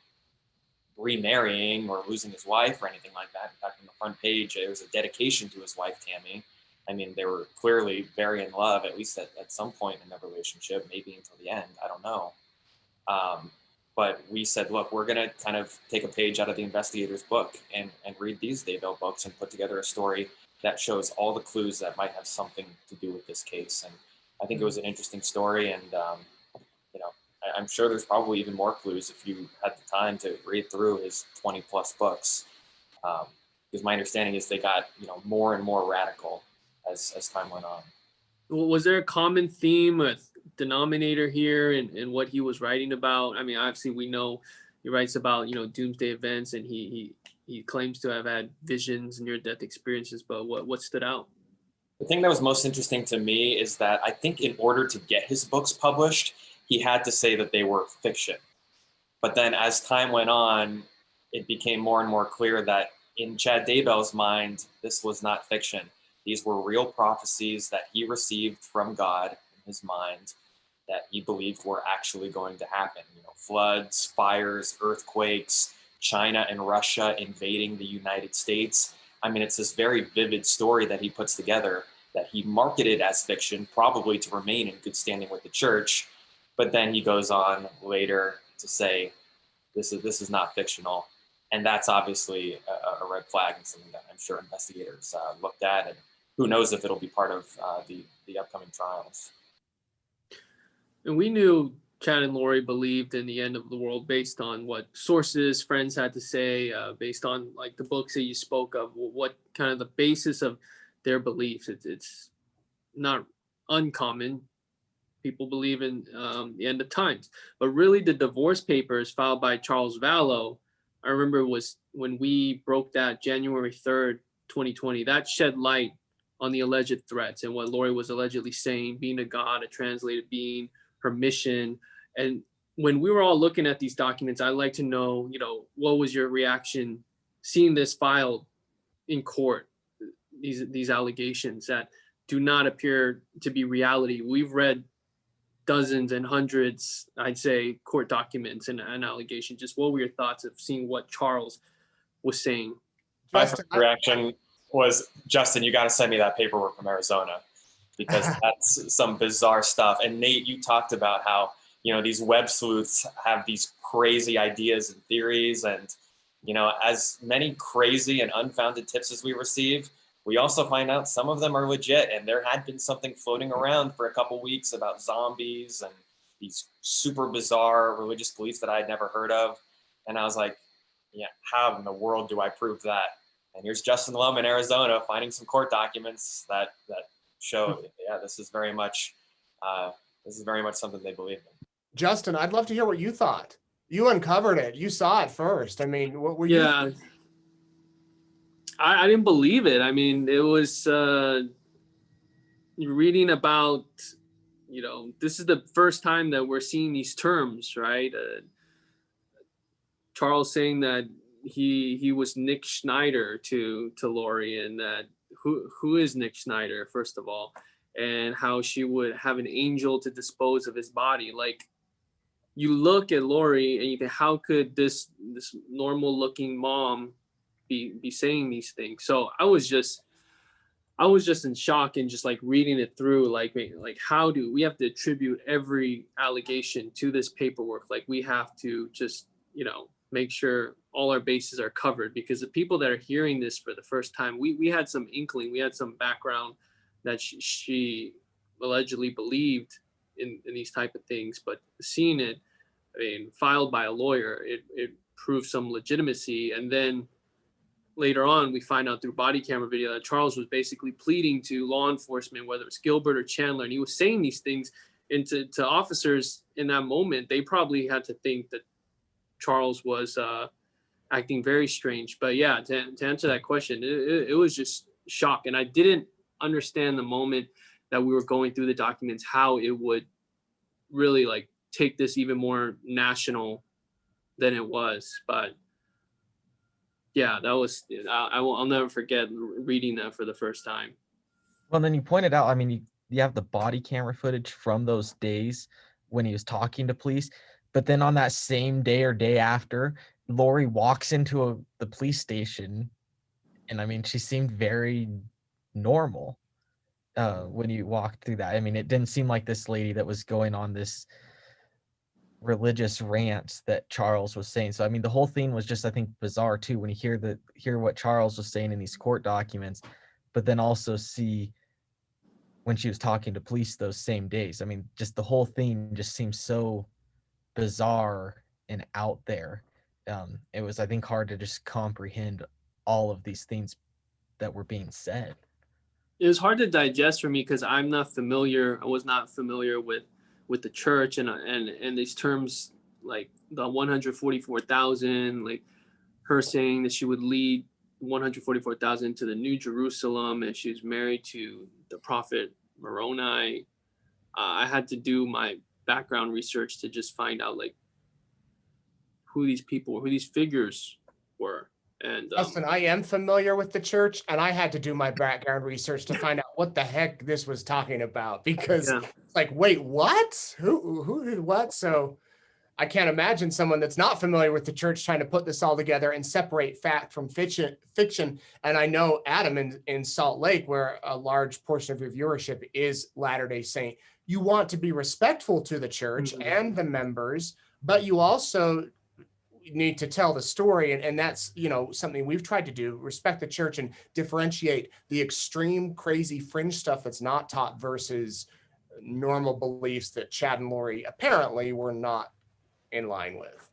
remarrying or losing his wife or anything like that. In fact, on the front page, there was a dedication to his wife, Tammy. I mean, they were clearly very in love, at least at some point in their relationship, maybe until the end. I don't know. But we said, look, we're going to kind of take a page out of the investigator's book and read these Daybell books and put together a story that shows all the clues that might have something to do with this case. And I think it was an interesting story. And, you know, I'm sure there's probably even more clues if you had the time to read through his 20 plus books. Because my understanding is they got, you know, more and more radical as time went on. Was there a common theme, a denominator here in what he was writing about? I mean, obviously we know he writes about, you know, doomsday events, and he claims to have had visions, near-death experiences, but what stood out? The thing that was most interesting to me is that I think in order to get his books published, he had to say that they were fiction. But then as time went on, it became more and more clear that in Chad Daybell's mind, this was not fiction. These were real prophecies that he received from God in his mind that he believed were actually going to happen. You know, floods, fires, earthquakes, China and Russia invading the United States. I mean, it's this very vivid story that he puts together that he marketed as fiction, probably to remain in good standing with the church. But then he goes on later to say, this is not fictional. And that's obviously a red flag and something that I'm sure investigators looked at. And who knows if it'll be part of the the upcoming trials. And we knew Chad and Lori believed in the end of the world based on what sources, friends had to say, based on like the books that you spoke of, what kind of the basis of their beliefs. It's not uncommon. People believe in the end of times. But really the divorce papers filed by Charles Vallow, I remember was when we broke that January 3rd, 2020, that shed light on the alleged threats and what Lori was allegedly saying, being a god, a translated being, her mission. And when we were all looking at these documents, I'd like to know, you know, what was your reaction seeing this filed in court, these allegations that do not appear to be reality. We've read dozens and hundreds, I'd say, court documents and allegations. Just what were your thoughts of seeing what Charles was saying? My first reaction was, Justin, you got to send me that paperwork from Arizona, because that's some bizarre stuff. And Nate, you talked about how, you know, these web sleuths have these crazy ideas and theories. And, you know, as many crazy and unfounded tips as we receive, we also find out some of them are legit. And there had been something floating around for a couple weeks about zombies and these super bizarre religious beliefs that I had never heard of. And I was like, yeah, how in the world do I prove that? And here's Justin Lum in Arizona finding some court documents that show, yeah, this is very much something they believe in. Justin, I'd love to hear what you thought. You uncovered it. You saw it first. I mean, what were you? Yeah, I didn't believe it. I mean, it was reading about, you know, this is the first time that we're seeing these terms, right? Charles saying that he was Nick Schneider to Lori, and that who is Nick Schneider, first of all, and how she would have an angel to dispose of his body. Like, you look at Lori and you think, how could this normal looking mom be saying these things? So I was just in shock and just like reading it through, like how do we have to attribute every allegation to this paperwork? Like, we have to just, you know, make sure all our bases are covered, because the people that are hearing this for the first time, we had some inkling, we had some background that she allegedly believed in these type of things, but seeing it, I mean, filed by a lawyer, it proved some legitimacy. And then later on, we find out through body camera video that Charles was basically pleading to law enforcement, whether it's Gilbert or Chandler, and he was saying these things to officers in that moment. They probably had to think that Charles was acting very strange. But yeah, to answer that question, it was just shock. And I didn't understand the moment that we were going through the documents, how it would really like take this even more national than it was. But yeah, that was, I'll never forget reading that for the first time. Well, then you pointed out, I mean, you have the body camera footage from those days when he was talking to police, but then on that same day or day after, Lori walks into the police station, and I mean, she seemed very normal when you walked through that. I mean, it didn't seem like this lady that was going on this religious rant that Charles was saying. So I mean, the whole thing was just, I think, bizarre too, when you hear what Charles was saying in these court documents, but then also see when she was talking to police those same days. I mean, just the whole thing just seems so bizarre and out there. It was, I think, hard to just comprehend all of these things that were being said. It was hard to digest for me because I was not familiar with the church and these terms, like the 144,000, like her saying that she would lead 144,000 to the New Jerusalem, and she was married to the prophet Moroni. I had to do my background research to just find out like who these figures were. And Justin, I am familiar with the church, and I had to do my background research to find out what the heck this was talking about, because it's like, wait, what? Who did what? So I can't imagine someone that's not familiar with the church trying to put this all together and separate fact from fiction. And I know, Adam, in Salt Lake, where a large portion of your viewership is Latter-day Saint, you want to be respectful to the church and the members, but you also need to tell the story. And that's, you know, something we've tried to do, respect the church and differentiate the extreme, crazy fringe stuff that's not taught versus normal beliefs that Chad and Lori apparently were not in line with.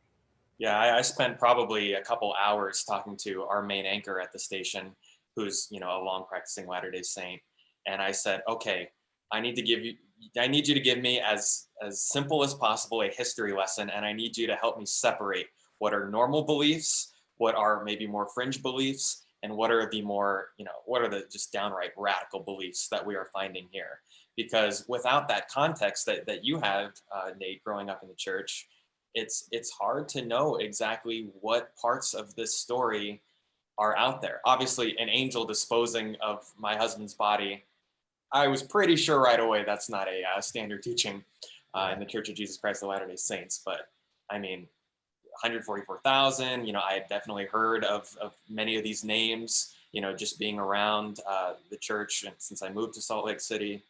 Yeah, I spent probably a couple hours talking to our main anchor at the station, who's, you know, a long practicing Latter-day Saint. And I said, okay, I need you to give me as simple as possible a history lesson, and I need you to help me separate what are normal beliefs, what are maybe more fringe beliefs, and what are the more, you know, what are the just downright radical beliefs that we are finding here. Because without that context that you have, Nate, growing up in the church, it's hard to know exactly what parts of this story are out there. Obviously, an angel disposing of my husband's body, I was pretty sure right away that's not a standard teaching in the Church of Jesus Christ of Latter-day Saints. But I mean, 144,000, you know, I had definitely heard of many of these names, you know, just being around the church and since I moved to Salt Lake City.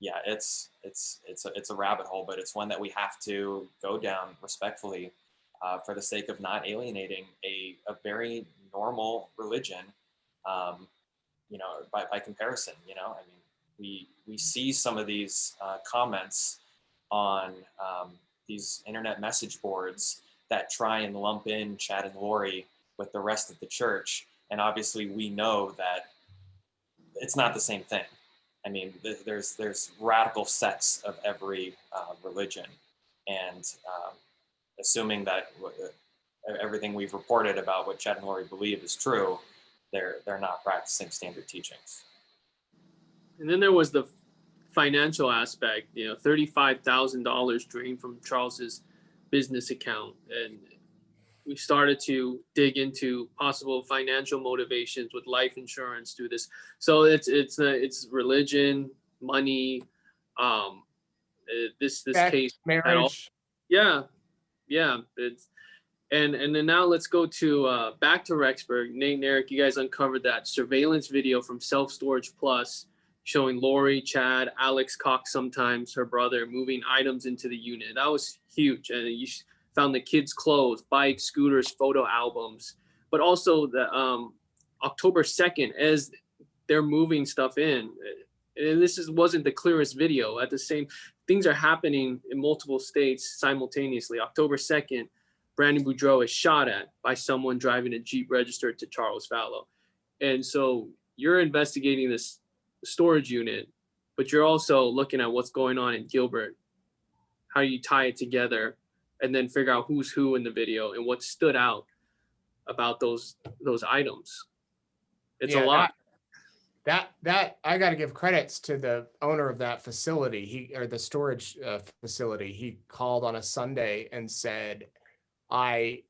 Yeah, it's a rabbit hole, but it's one that we have to go down respectfully for the sake of not alienating a very normal religion, you know, by comparison. You know, I mean, we see some of these comments on these internet message boards that try and lump in Chad and Lori with the rest of the church, and obviously we know that it's not the same thing. I mean, there's radical sects of every religion, and assuming that everything we've reported about what Chad and Lori believe is true, they're not practicing standard teachings. And then there was the financial aspect. You know, $35,000 drained from Charles's business account, and we started to dig into possible financial motivations with life insurance through this. So it's religion, money, this case, marriage. Yeah. It's and then now let's go to back to Rexburg. Nate and Eric, you guys uncovered that surveillance video from Self Storage Plus showing Lori, Chad, Alex Cox, sometimes her brother, moving items into the unit. That was huge, and you found the kids' clothes, bikes, scooters, photo albums, but also the October 2nd as they're moving stuff in. And this wasn't the clearest video. At the same, things are happening in multiple states simultaneously. October 2nd, Brandon Boudreaux is shot at by someone driving a Jeep registered to Charles Vallow. And so you're investigating this storage unit, but you're also looking at what's going on in Gilbert. How do you tie it together and then figure out who's who in the video and what stood out about those items? It's a lot. That I got to give credits to the owner of that facility, the storage facility. He called on a Sunday and said, I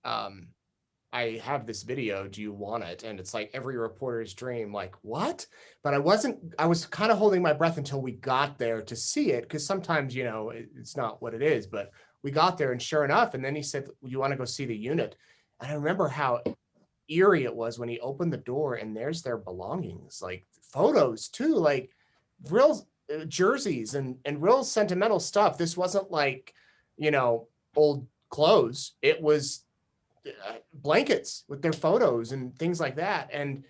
have this video. Do you want it? And it's like every reporter's dream, like, what? But I was kind of holding my breath until we got there to see it. Cause sometimes, you know, it's not what it is, but we got there and sure enough. And then he said, you want to go see the unit? And I remember how eerie it was when he opened the door and there's their belongings, like photos too, like real jerseys and real sentimental stuff. This wasn't like, you know, old clothes. It was blankets with their photos and things like that. And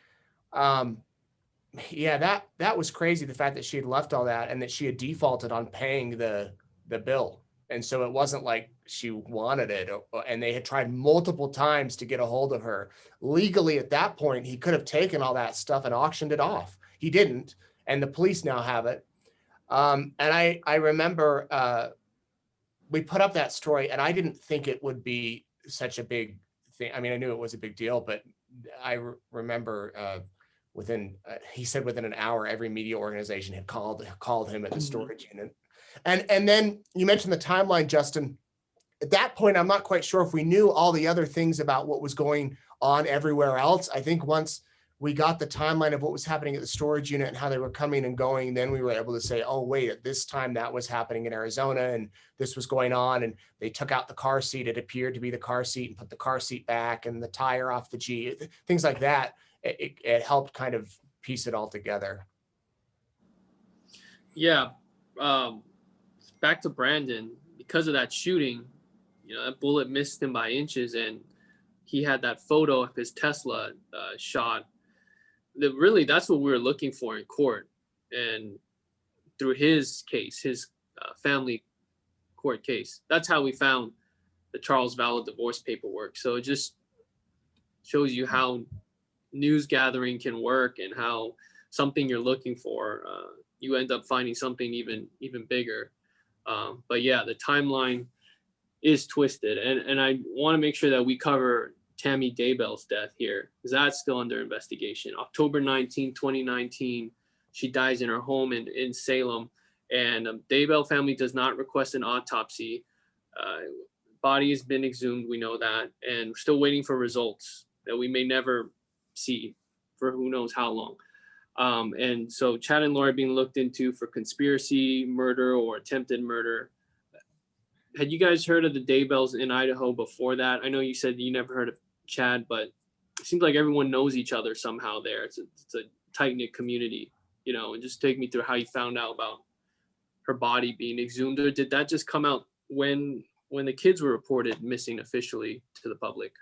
yeah, that was crazy. The fact that she had left all that and that she had defaulted on paying the bill. And so it wasn't like she wanted it, and they had tried multiple times to get a hold of her. Legally at that point, he could have taken all that stuff and auctioned it off. He didn't, and the police now have it. And I remember we put up that story, and I didn't think it would be such a big thing. I mean, I knew it was a big deal, but I remember he said within an hour, every media organization had called him at the storage unit. And then you mentioned the timeline, Justin. At that point, I'm not quite sure if we knew all the other things about what was going on everywhere else. I think once we got the timeline of what was happening at the storage unit and how they were coming and going, then we were able to say, oh, wait, at this time that was happening in Arizona and this was going on. And they took out the car seat. It appeared to be the car seat and put the car seat back and the tire off the G, things like that. It helped kind of piece it all together. Yeah. Back to Brandon, because of that shooting, that bullet missed him by inches, and he had that photo of his Tesla shot. That's what we were looking for in court. And through his case, his family court case, that's how we found the Charles Vallow divorce paperwork. So it just shows you how news gathering can work, and how something you're looking for, you end up finding something even bigger. But yeah, the timeline is twisted, and I want to make sure that we cover Tammy Daybell's death here, because that's still under investigation. October 19, 2019, she dies in her home in Salem, and Daybell family does not request an autopsy. Body has been exhumed, we know that, and we're still waiting for results that we may never see for who knows how long. And so Chad and Lori being looked into for conspiracy, murder, or attempted murder. Had you guys heard of the Daybells in Idaho before that? I know you said you never heard of Chad, but it seems like everyone knows each other somehow there. It's a tight-knit community, and just take me through how you found out about her body being exhumed. Or did that just come out when the kids were reported missing officially to the public?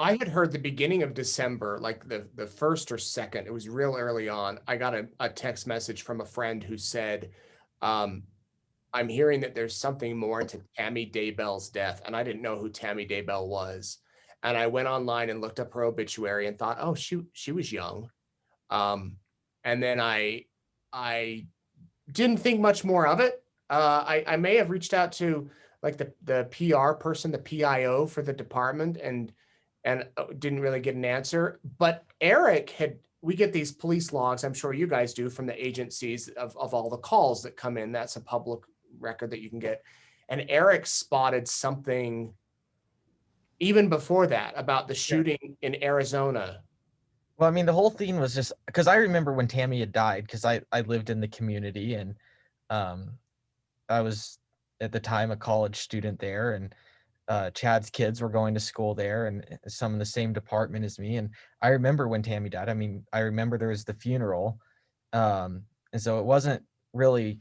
I had heard the beginning of December, like the first or second, it was real early on. I got a text message from a friend who said, I'm hearing that there's something more to Tammy Daybell's death. And I didn't know who Tammy Daybell was. And I went online and looked up her obituary and thought, oh, she was young. And then I didn't think much more of it. I may have reached out to like the PR person, the PIO for the department, and didn't really get an answer. But we get these police logs, I'm sure you guys do, from the agencies of all the calls that come in. That's a public record that you can get. And Eric spotted something even before that about the shooting in Arizona. Well, I mean, the whole thing was just because I remember when Tammy had died, because I lived in the community, and I was at the time a college student there, and Chad's kids were going to school there, and some in the same department as me. And I remember when Tammy died. I mean, I remember there was the funeral. And so it wasn't really,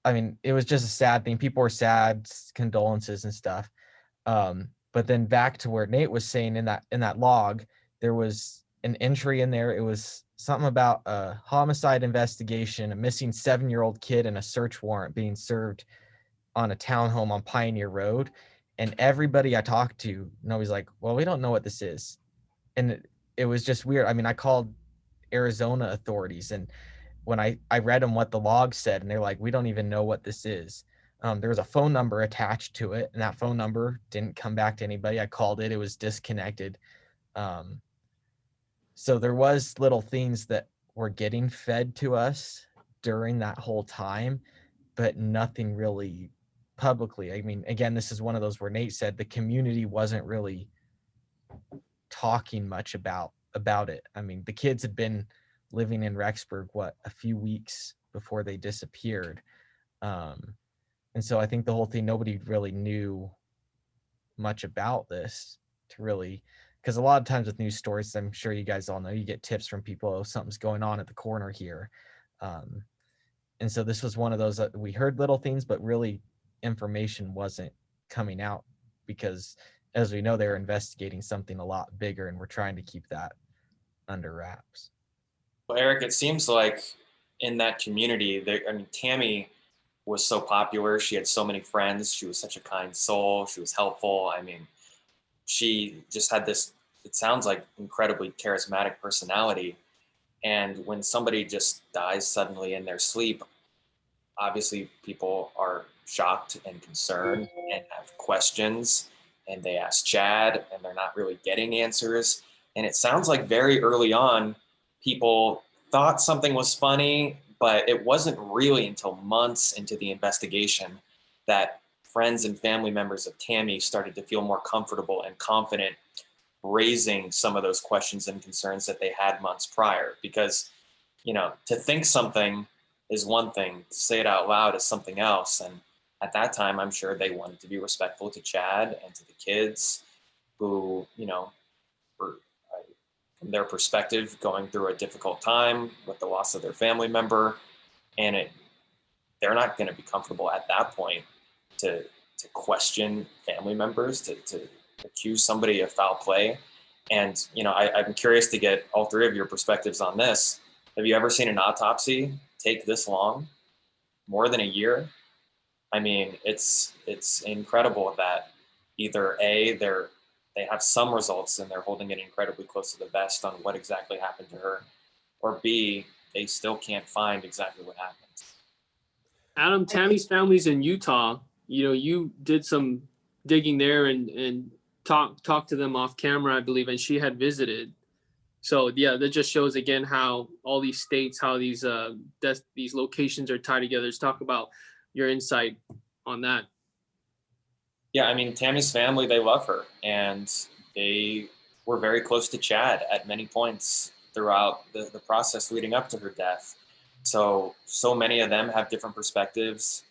I mean, it was just a sad thing. People were sad, condolences and stuff. But then back to where Nate was saying in that log, there was an entry in there. It was something about a homicide investigation, a missing 7-year-old kid, and a search warrant being served on a townhome on Pioneer Road. And everybody I talked to, nobody's like, well, we don't know what this is. And it was just weird. I mean, I called Arizona authorities, and when I read them what the log said, and they're like, we don't even know what this is. There was a phone number attached to it, and that phone number didn't come back to anybody. I called it. It was disconnected. So there was little things that were getting fed to us during that whole time, but nothing really publicly. I mean, again, this is one of those where Nate said the community wasn't really talking much about it. I mean, the kids had been living in REXBURG, a few weeks before they disappeared. And so I think the whole thing, nobody really knew much about this to really, because a lot of times with news stories, I'm sure you guys all know, you get tips from people, oh, something's going on at the corner here. And so this was one of those that we heard little things, but really information wasn't coming out because, as we know, they're investigating something a lot bigger, and we're trying to keep that under wraps. Well, Eric, it seems like in that community, Tammy was so popular. She had so many friends. She was such a kind soul. She was helpful. I mean, she just had this, it sounds like, incredibly charismatic personality. And when somebody just dies suddenly in their sleep, obviously people are shocked and concerned and have questions, and they ask Chad and they're not really getting answers. And it sounds like very early on, people thought something was funny, but it wasn't really until months into the investigation that friends and family members of Tammy started to feel more comfortable and confident raising some of those questions and concerns that they had months prior. Because, to think something is one thing, to say it out loud is something else. And at that time, I'm sure they wanted to be respectful to Chad and to the kids who, were, from their perspective, going through a difficult time with the loss of their family member. And they're not going to be comfortable at that point to question family members, to accuse somebody of foul play. And, you know, I'm curious to get all three of your perspectives on this. Have you ever seen an autopsy take this long? More than a year? I mean, it's incredible that either A, they have some results and they're holding it incredibly close to the vest on what exactly happened to her, or B, they still can't find exactly what happened. Adam, Tammy's family's in Utah. You know, you did some digging there and talked to them off camera, I believe, and she had visited. So yeah, that just shows again how all these states, how these locations are tied together. Let's talk about your insight on that. Yeah, I mean, Tammy's family, they love her, and they were very close to Chad at many points throughout the process leading up to her death. So many of them have different perspectives,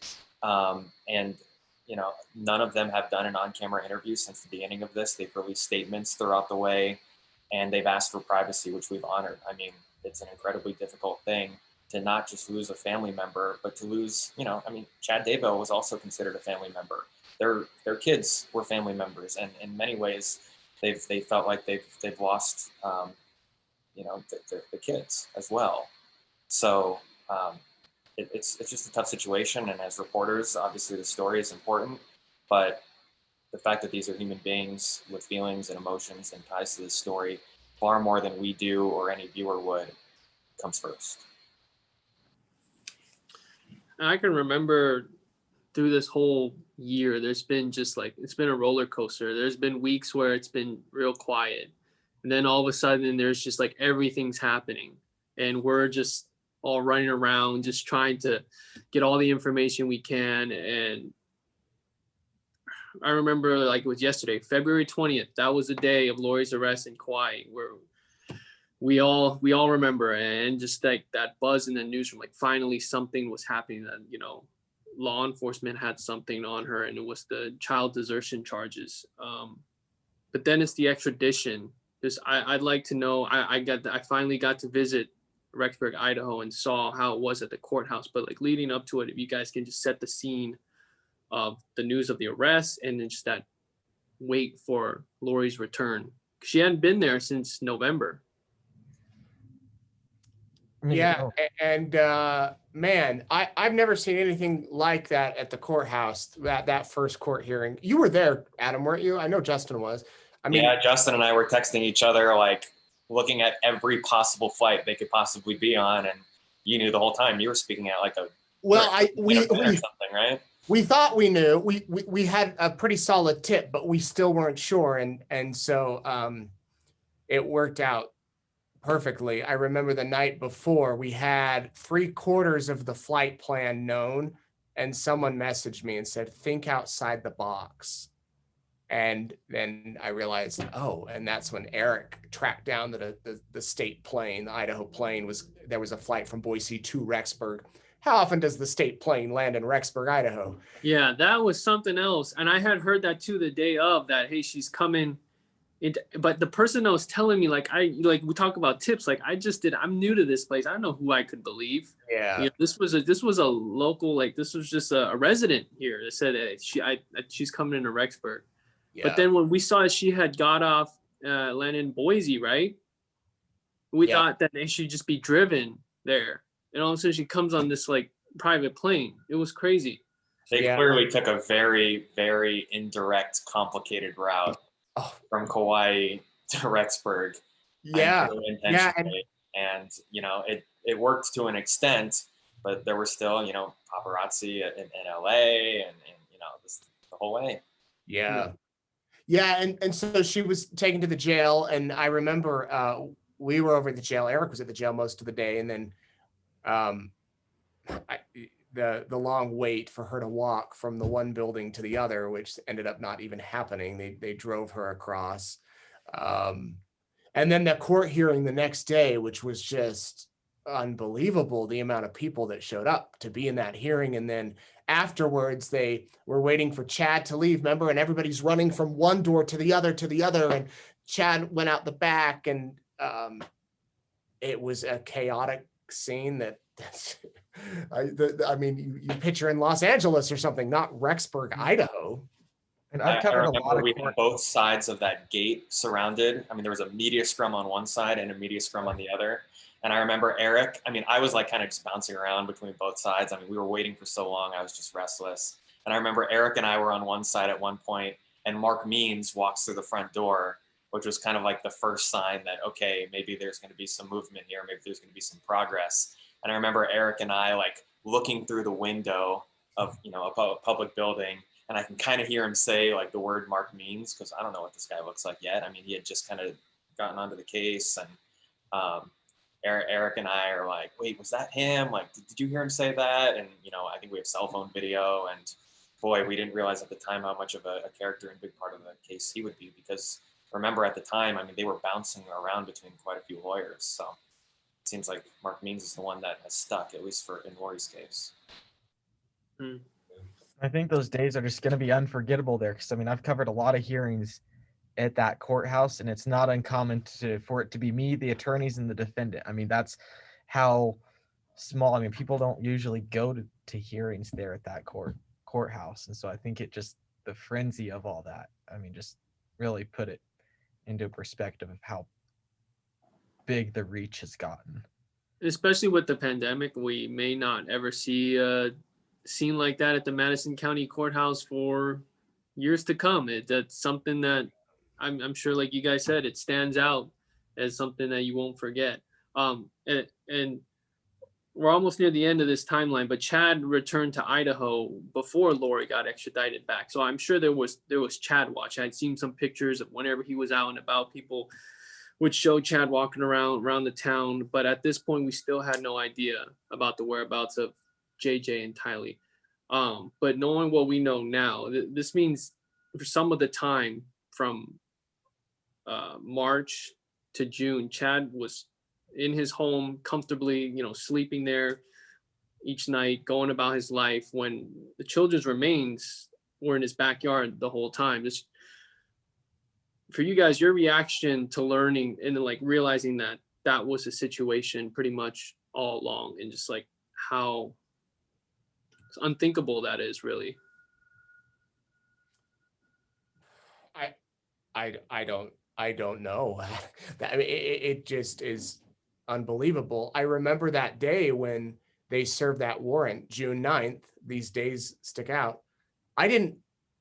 and you know, none of them have done an on-camera interview since the beginning of this. They've released statements throughout the way, and they've asked for privacy, which we've honored. I mean, it's an incredibly difficult thing to not just lose a family member, but to lose, you know, I mean, Chad Daybell was also considered a family member. Their kids were family members, and in many ways, they felt like they've lost, you know, the kids as well. So it's just a tough situation, and as reporters, obviously the story is important, but the fact that these are human beings with feelings and emotions and ties to this story far more than we do or any viewer would comes first. I can remember through this whole year, there's been just like, it's been a roller coaster. There's been weeks where it's been real quiet. And then all of a sudden there's just like everything's happening. And we're just all running around, just trying to get all the information we can. And I remember like it was yesterday, February 20th. That was the day of Lori's arrest in Kauai, where we all remember, and just like that buzz in the newsroom, like finally something was happening, that, you know, law enforcement had something on her, and it was the child desertion charges. But then it's the extradition. I'd like to know, I finally got to visit Rexburg, Idaho, and saw how it was at the courthouse. But like leading up to it, if you guys can just set the scene of the news of the arrest and then just that wait for Lori's return. She hadn't been there since November. Yeah, and man, I've never seen anything like that at the courthouse, that first court hearing. You were there, Adam, weren't you? I know Justin was. I mean, yeah, Justin and I were texting each other, like looking at every possible flight they could possibly be on, and you knew the whole time. You were speaking at like a something, right? We thought we knew. We had a pretty solid tip, but we still weren't sure, and so it worked out perfectly. I remember the night before we had 3/4 of the flight plan known, and someone messaged me and said, "Think outside the box." And then I realized, oh, and that's when Eric tracked down the state plane, the Idaho plane. There was a flight from Boise to Rexburg. How often does the state plane land in Rexburg, Idaho? Yeah, that was something else. And I had heard that too the day of, that, hey, she's coming. But the person that was telling me, like we talk about tips, like I'm new to this place. I don't know who I could believe. Yeah. You know, this was a local, like this was just a resident here that said she's coming into Rexburg. Yeah. But then when we saw she had got off, landed in Boise, right? We thought that they should just be driven there. And all of a sudden she comes on this like private plane. It was crazy. They clearly took a very, very indirect, complicated route from Kauai to Rexburg. Yeah. And you know, it worked to an extent, but there were still, you know, paparazzi in LA and you know, the whole way. Yeah. Yeah, and so she was taken to the jail, and I remember we were over at the jail. Eric was at the jail most of the day, and then the long wait for her to walk from the one building to the other, which ended up not even happening. They drove her across, and then the court hearing the next day, which was just unbelievable, the amount of people that showed up to be in that hearing. And then afterwards they were waiting for Chad to leave, remember, and everybody's running from one door to the other, and Chad went out the back, and it was a chaotic scene that's I mean, you picture in Los Angeles or something, not Rexburg, Idaho. And I I've covered a remember lot of we court. had both sides of that gate surrounded. I mean, there was a media scrum on one side and a media scrum on the other. And I remember Eric, I mean, I was like kind of just bouncing around between both sides. I mean, we were waiting for so long, I was just restless. And I remember Eric and I were on one side at one point, and Mark Means walks through the front door, which was kind of like the first sign that, okay, maybe there's going to be some movement here, maybe there's going to be some progress. And I remember Eric and I like looking through the window of, you know, a public building, and I can kind of hear him say like the word Mark Means, because I don't know what this guy looks like yet. I mean, he had just kind of gotten onto the case, and Eric and I are like, wait, was that him? Like, did you hear him say that? And, you know, I think we have cell phone video, and boy, we didn't realize at the time how much of a character and big part of the case he would be, because remember at the time, I mean, they were bouncing around between quite a few lawyers. So it seems like Mark Means is the one that has stuck, at least in Lori's case. I think those days are just going to be unforgettable there, because I mean, I've covered a lot of hearings at that courthouse, and it's not uncommon for it to be me, the attorneys, and the defendant. I mean, that's how small. I mean, people don't usually go to hearings there at that courthouse, and so I think it just, the frenzy of all that, I mean, just really put it into perspective of how big the reach has gotten. Especially with the pandemic, we may not ever see a scene like that at the Madison County Courthouse for years to come. That's something that I'm sure, like you guys said, it stands out as something that you won't forget. And we're almost near the end of this timeline, but Chad returned to Idaho before Lori got extradited back. So I'm sure there was Chad watch. I'd seen some pictures of whenever he was out and about, people would show Chad walking around the town. But at this point, we still had no idea about the whereabouts of JJ and Tylee. But knowing what we know now, this means for some of the time from March to June, Chad was in his home comfortably, you know, sleeping there each night, going about his life, when the children's remains were in his backyard the whole time. Just for you guys, your reaction to learning and like realizing that that was a situation pretty much all along, and just like how unthinkable that is, really. I don't know. I mean, it just is unbelievable. I remember that day when they served that warrant, June 9th. These days stick out. I didn't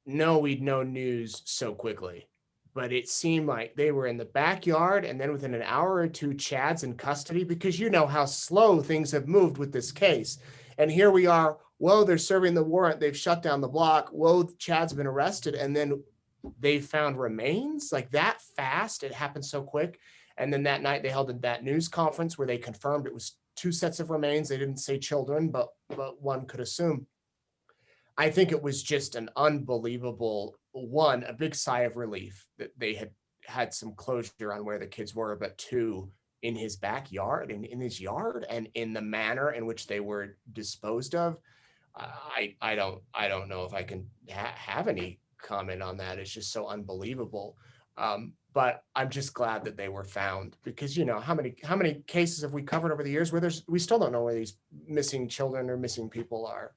know we'd know news so quickly, but it seemed like they were in the backyard, and then within an hour or two, Chad's in custody, because you know how slow things have moved with this case. And here we are. Whoa, they're serving the warrant. They've shut down the block. Whoa, Chad's been arrested. And then they found remains like that fast. It happened so quick. And then that night they held that news conference where they confirmed it was 2 sets of remains. They didn't say children, but one could assume. I think it was just an unbelievable one, a big sigh of relief that they had some closure on where the kids were, but 2, in his backyard, in his yard, and in the manner in which they were disposed of. I don't know if I can have any comment on that. It's just so unbelievable. But I'm just glad that they were found, because you know how many cases have we covered over the years where we still don't know where these missing children or missing people are.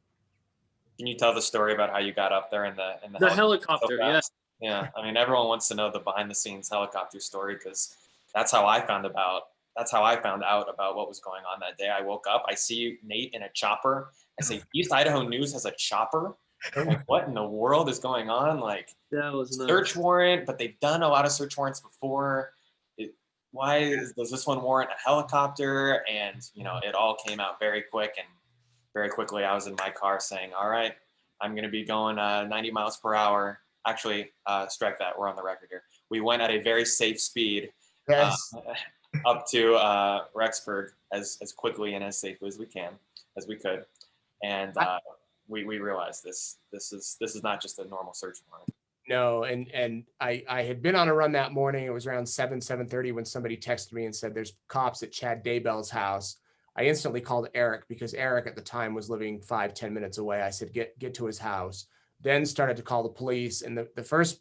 Can you tell the story about how you got up there in the helicopter? So Yes. Yeah. I mean, everyone wants to know the behind the scenes helicopter story, because that's how I found out about what was going on that day. I woke up, I see Nate in a chopper. I say, East Idaho News has a chopper? I'm like, what in the world is going on? Like, that was nuts. Search warrant, but they've done a lot of search warrants before. Does this one warrant a helicopter? And, you know, it all came out very quick, and very quickly I was in my car saying, all right, I'm going to be going 90 miles per hour. Actually, strike that. We're on the record here. We went at a very safe speed. Yes. Up to Rexburg as quickly and as safely as we could. And we realized this is not just a normal search warrant. No, and I had been on a run that morning. It was around 7:30 when somebody texted me and said there's cops at Chad Daybell's house. I instantly called Eric, because Eric at the time was living 5-10 minutes away. I said, get to his house. Then started to call the police, and the first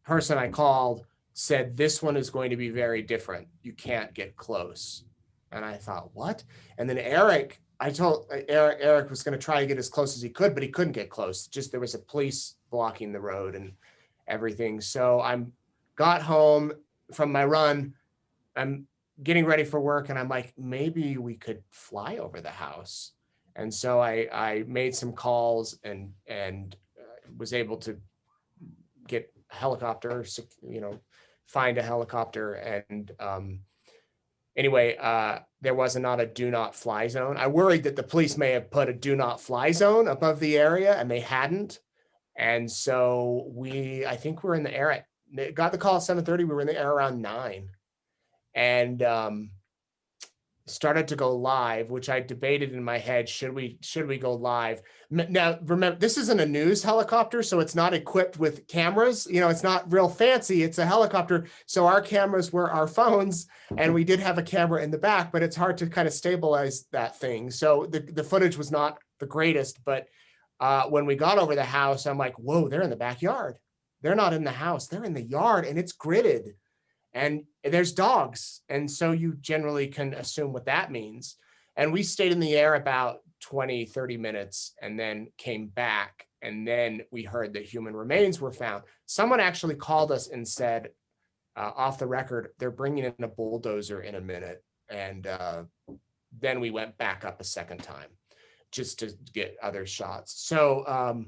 person I called said, this one is going to be very different. You can't get close. And I thought, what? And then Eric, I told Eric was going to try to get as close as he could, but he couldn't get close. Just there was a police blocking the road and everything. So got home from my run. I'm getting ready for work, and I'm like, maybe we could fly over the house. And so I made some calls and was able to get a helicopter, find a helicopter. And anyway, there was not a do not fly zone. I worried that the police may have put a do not fly zone above the area, and they hadn't. And so I think we're in the air got the call at 7:30. We were in the air around 9, and started to go live, which I debated in my head, should we go live? Now, remember, this isn't a news helicopter, so it's not equipped with cameras. It's not real fancy. It's a helicopter. So our cameras were our phones, and we did have a camera in the back, but it's hard to kind of stabilize that thing. So the footage was not the greatest, but when we got over the house, I'm like, whoa, they're in the backyard. They're not in the house. They're in the yard, and it's gridded. And there's dogs. And so you generally can assume what that means. And we stayed in the air about 20, 30 minutes and then came back. And then we heard that human remains were found. Someone actually called us and said, off the record, they're bringing in a bulldozer in a minute. And then we went back up a second time just to get other shots. So,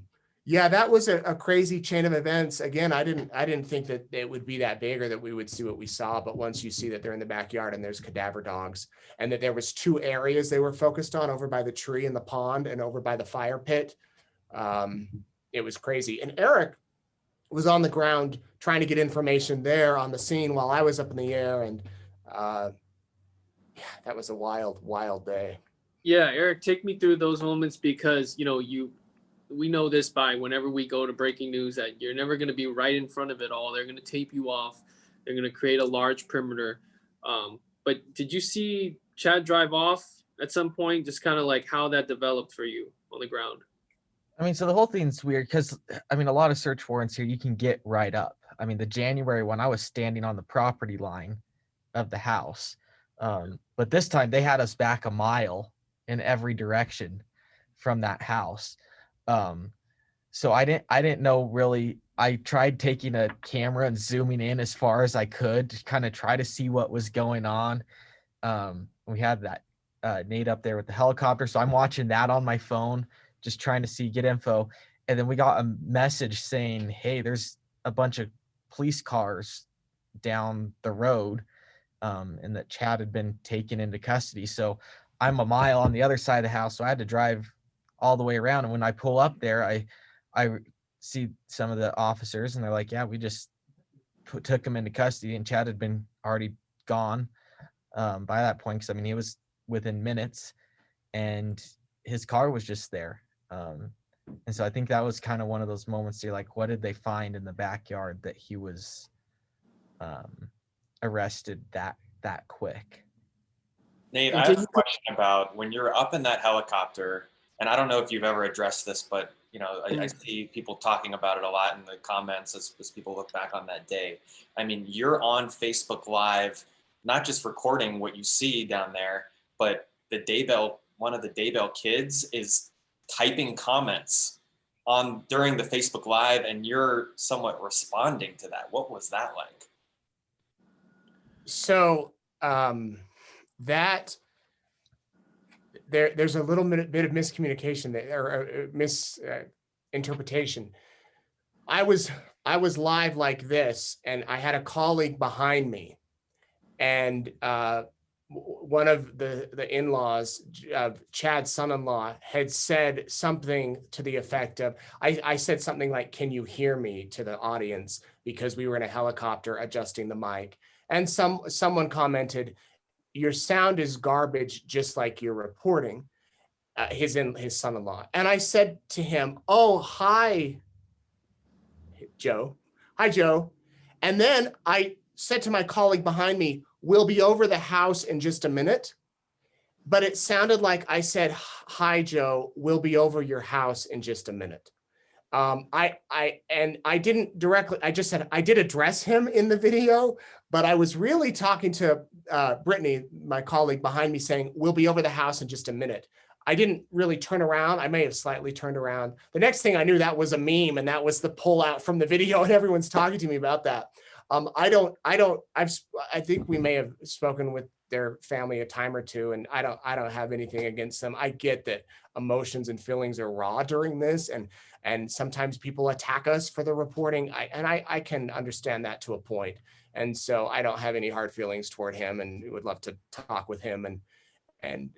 yeah, that was a crazy chain of events. Again, I didn't think that it would be that big or that we would see what we saw. But once you see that they're in the backyard and there's cadaver dogs, and that there was 2 areas they were focused on, over by the tree and the pond and over by the fire pit, it was crazy. And Eric was on the ground trying to get information there on the scene while I was up in the air. And yeah, that was a wild, wild day. Yeah, Eric, take me through those moments, because we know this by whenever we go to breaking news that you're never going to be right in front of it all. They're going to tape you off. They're going to create a large perimeter. But did you see Chad drive off at some point? Just kind of like how that developed for you on the ground. I mean, so the whole thing's weird because, I mean, a lot of search warrants here, you can get right up. I mean, the January one, I was standing on the property line of the house. But this time they had us back a mile in every direction from that house. So I didn't know really. I tried taking a camera and zooming in as far as I could to kind of try to see what was going on. We had that Nate up there with the helicopter. So I'm watching that on my phone, just trying to get info. And then we got a message saying, hey, there's a bunch of police cars down the road, and that Chad had been taken into custody. So I'm a mile on the other side of the house. So I had to drive all the way around. And when I pull up there, I see some of the officers, and they're like, yeah, we just took him into custody, and Chad had been already gone by that point. Cause I mean, he was within minutes and his car was just there. And so I think that was kind of one of those moments you're like, what did they find in the backyard that he was arrested that quick? Nate, I have a question about when you're up in that helicopter, and I don't know if you've ever addressed this, but I see people talking about it a lot in the comments as people look back on that day. I mean, you're on Facebook Live, not just recording what you see down there, but one of the Daybell kids is typing comments during the Facebook Live, and you're somewhat responding to that. What was that like? So there's a little bit of miscommunication there, or misinterpretation. I was live like this, and I had a colleague behind me, and one of the in-laws, Chad's son-in-law, had said something to the effect of, I said something like, "Can you hear me?" to the audience, because we were in a helicopter adjusting the mic, and someone commented, "Your sound is garbage, just like you're reporting," his son-in-law. And I said to him, "Oh, hi, Joe. Hi, Joe." And then I said to my colleague behind me, "We'll be over the house in just a minute." But it sounded like I said, "Hi, Joe, we'll be over your house in just a minute." I didn't directly, I just said, I did address him in the video, but I was really talking to Brittany, my colleague behind me, saying, we'll be over the house in just a minute. I didn't really turn around. I may have slightly turned around. The next thing I knew, that was a meme, and that was the pullout from the video, and everyone's talking to me about that. I think we may have spoken with their family a time or two, and I don't have anything against them. I get that emotions and feelings are raw during this, and sometimes people attack us for the reporting. I can understand that to a point. And so I don't have any hard feelings toward him, and would love to talk with him and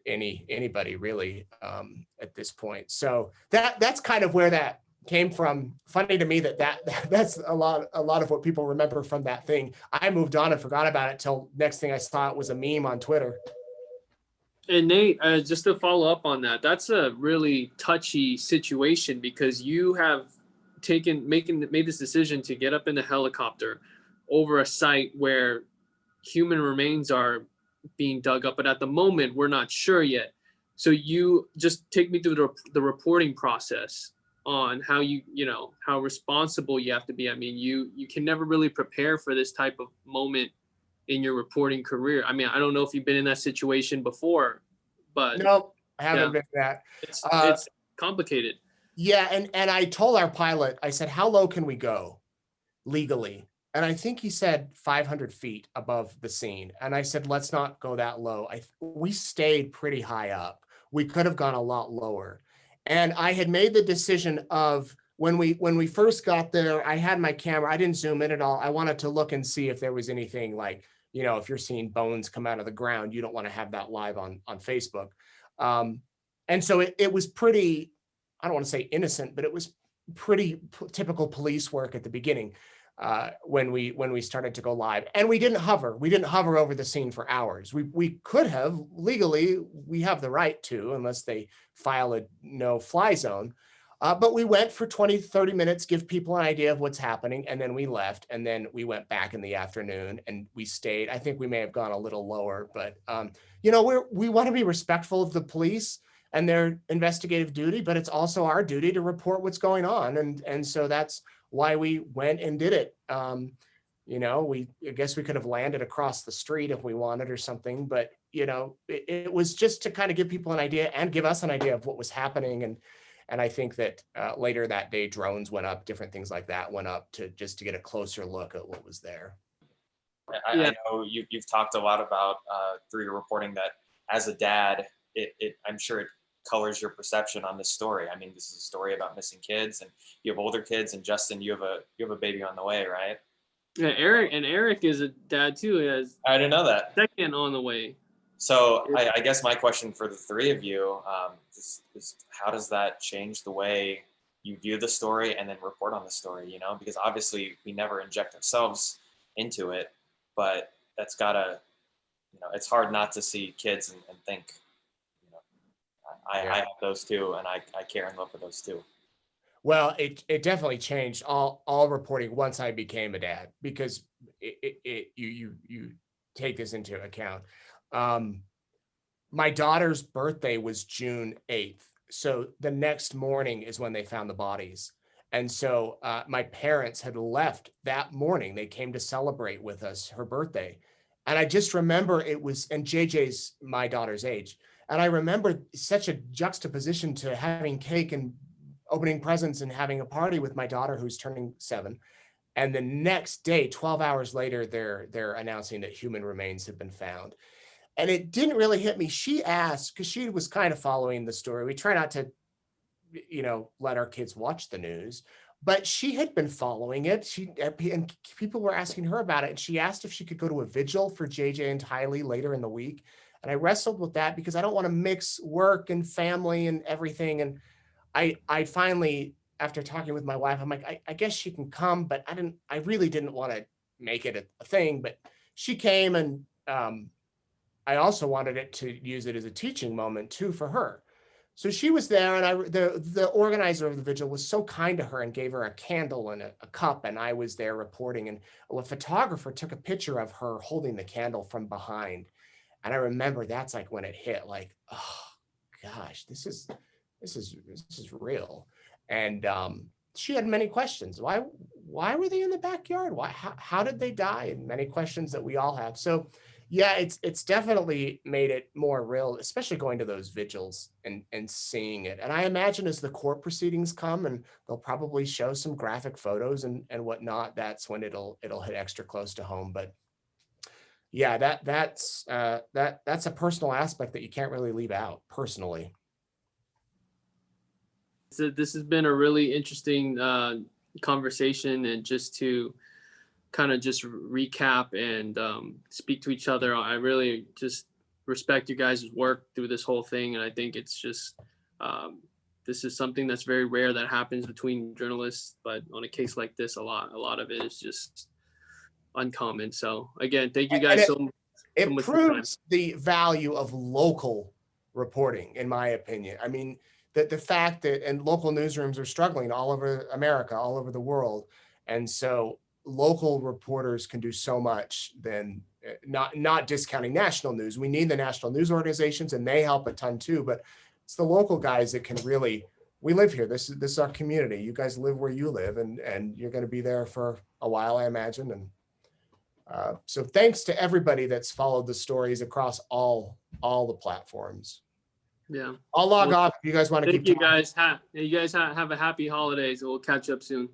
anybody really at this point. So that's kind of where that came from. Funny to me that's a lot of what people remember from that thing. I moved on and forgot about it till next thing I saw it was a meme on Twitter. And Nate, just to follow up on that, that's a really touchy situation because you have made this decision to get up in the helicopter over a site where human remains are being dug up, but at the moment we're not sure yet. So you just take me through the reporting process on how how responsible you have to be. I mean, you can never really prepare for this type of moment in your reporting career. I mean, I don't know if you've been in that situation before, but no, I haven't been that. It's complicated. Yeah, and I told our pilot, I said, how low can we go legally? And I think he said 500 feet above the scene. And I said, let's not go that low. We stayed pretty high up. We could have gone a lot lower. And I had made the decision of when we first got there, I had my camera. I didn't zoom in at all. I wanted to look and see if there was anything like, if you're seeing bones come out of the ground, you don't want to have that live on Facebook. And so it was pretty, I don't want to say innocent, but it was pretty typical police work at the beginning. When we started to go live, and we didn't hover over the scene for hours. We could have legally, we have the right to, unless they file a no-fly zone. But we went for 20, 30 minutes, give people an idea of what's happening. And then we left, and then we went back in the afternoon and we stayed. I think we may have gone a little lower, but we want to be respectful of the police and their investigative duty, but it's also our duty to report what's going on. And so that's why we went and did it. I guess we could have landed across the street if we wanted or something, but it was just to kind of give people an idea and give us an idea of what was happening. And I think that later that day, drones went up, different things like that went up to get a closer look at what was there. I know you've talked a lot about through your reporting that as a dad, I'm sure it colors your perception on this story. I mean, this is a story about missing kids, and you have older kids, and Justin, you have a baby on the way, right? Yeah, Eric is a dad too. He has I didn't know that. Second on the way. So I guess my question for the three of you is how does that change the way you view the story and then report on the story? Because obviously we never inject ourselves into it, but that's gotta, it's hard not to see kids and think, I have those too, and I care and love for those too. Well, it definitely changed all reporting once I became a dad, because you take this into account. My daughter's birthday was June 8th. So the next morning is when they found the bodies. And so my parents had left that morning. They came to celebrate with us her birthday. And I just remember and JJ's my daughter's age. And I remember such a juxtaposition to having cake and opening presents and having a party with my daughter who's turning 7. And the next day, 12 hours later, they're announcing that human remains have been found. And it didn't really hit me. She asked, because she was kind of following the story. We try not to, let our kids watch the news, but she had been following it. And people were asking her about it. And she asked if she could go to a vigil for JJ and Tylee later in the week. And I wrestled with that because I don't want to mix work and family and everything. And I finally, after talking with my wife, I'm like, I guess she can come, but I really didn't want to make it a thing, but she came, and I also wanted to use it as a teaching moment too for her. So she was there, and the organizer of the vigil was so kind to her and gave her a candle and a cup, and I was there reporting, and a photographer took a picture of her holding the candle from behind. And I remember that's like when it hit, like, oh gosh, this is real. And she had many questions. Why were they in the backyard? How did they die? And many questions that we all have. So yeah, it's definitely made it more real, especially going to those vigils and seeing it. And I imagine as the court proceedings come, and they'll probably show some graphic photos and whatnot, that's when it'll hit extra close to home. But yeah, that's a personal aspect that you can't really leave out personally. So this has been a really interesting conversation, and just to kind of just recap and speak to each other, I really just respect you guys' work through this whole thing, and I think it's just this is something that's very rare that happens between journalists, but on a case like this, a lot of it is just uncommon. So again, thank you guys so much. It proves the value of local reporting, in my opinion. I mean, the fact that, and local newsrooms are struggling all over America, all over the world. And so local reporters can do so much, then not discounting national news. We need the national news organizations, and they help a ton too, but it's the local guys that can really, we live here. This is our community. You guys live where you live, and you're going to be there for a while, I imagine. And so thanks to everybody that's followed the stories across all the platforms. Yeah. I'll log off if you guys want to keep talking. You guys have a happy holidays. We'll catch up soon.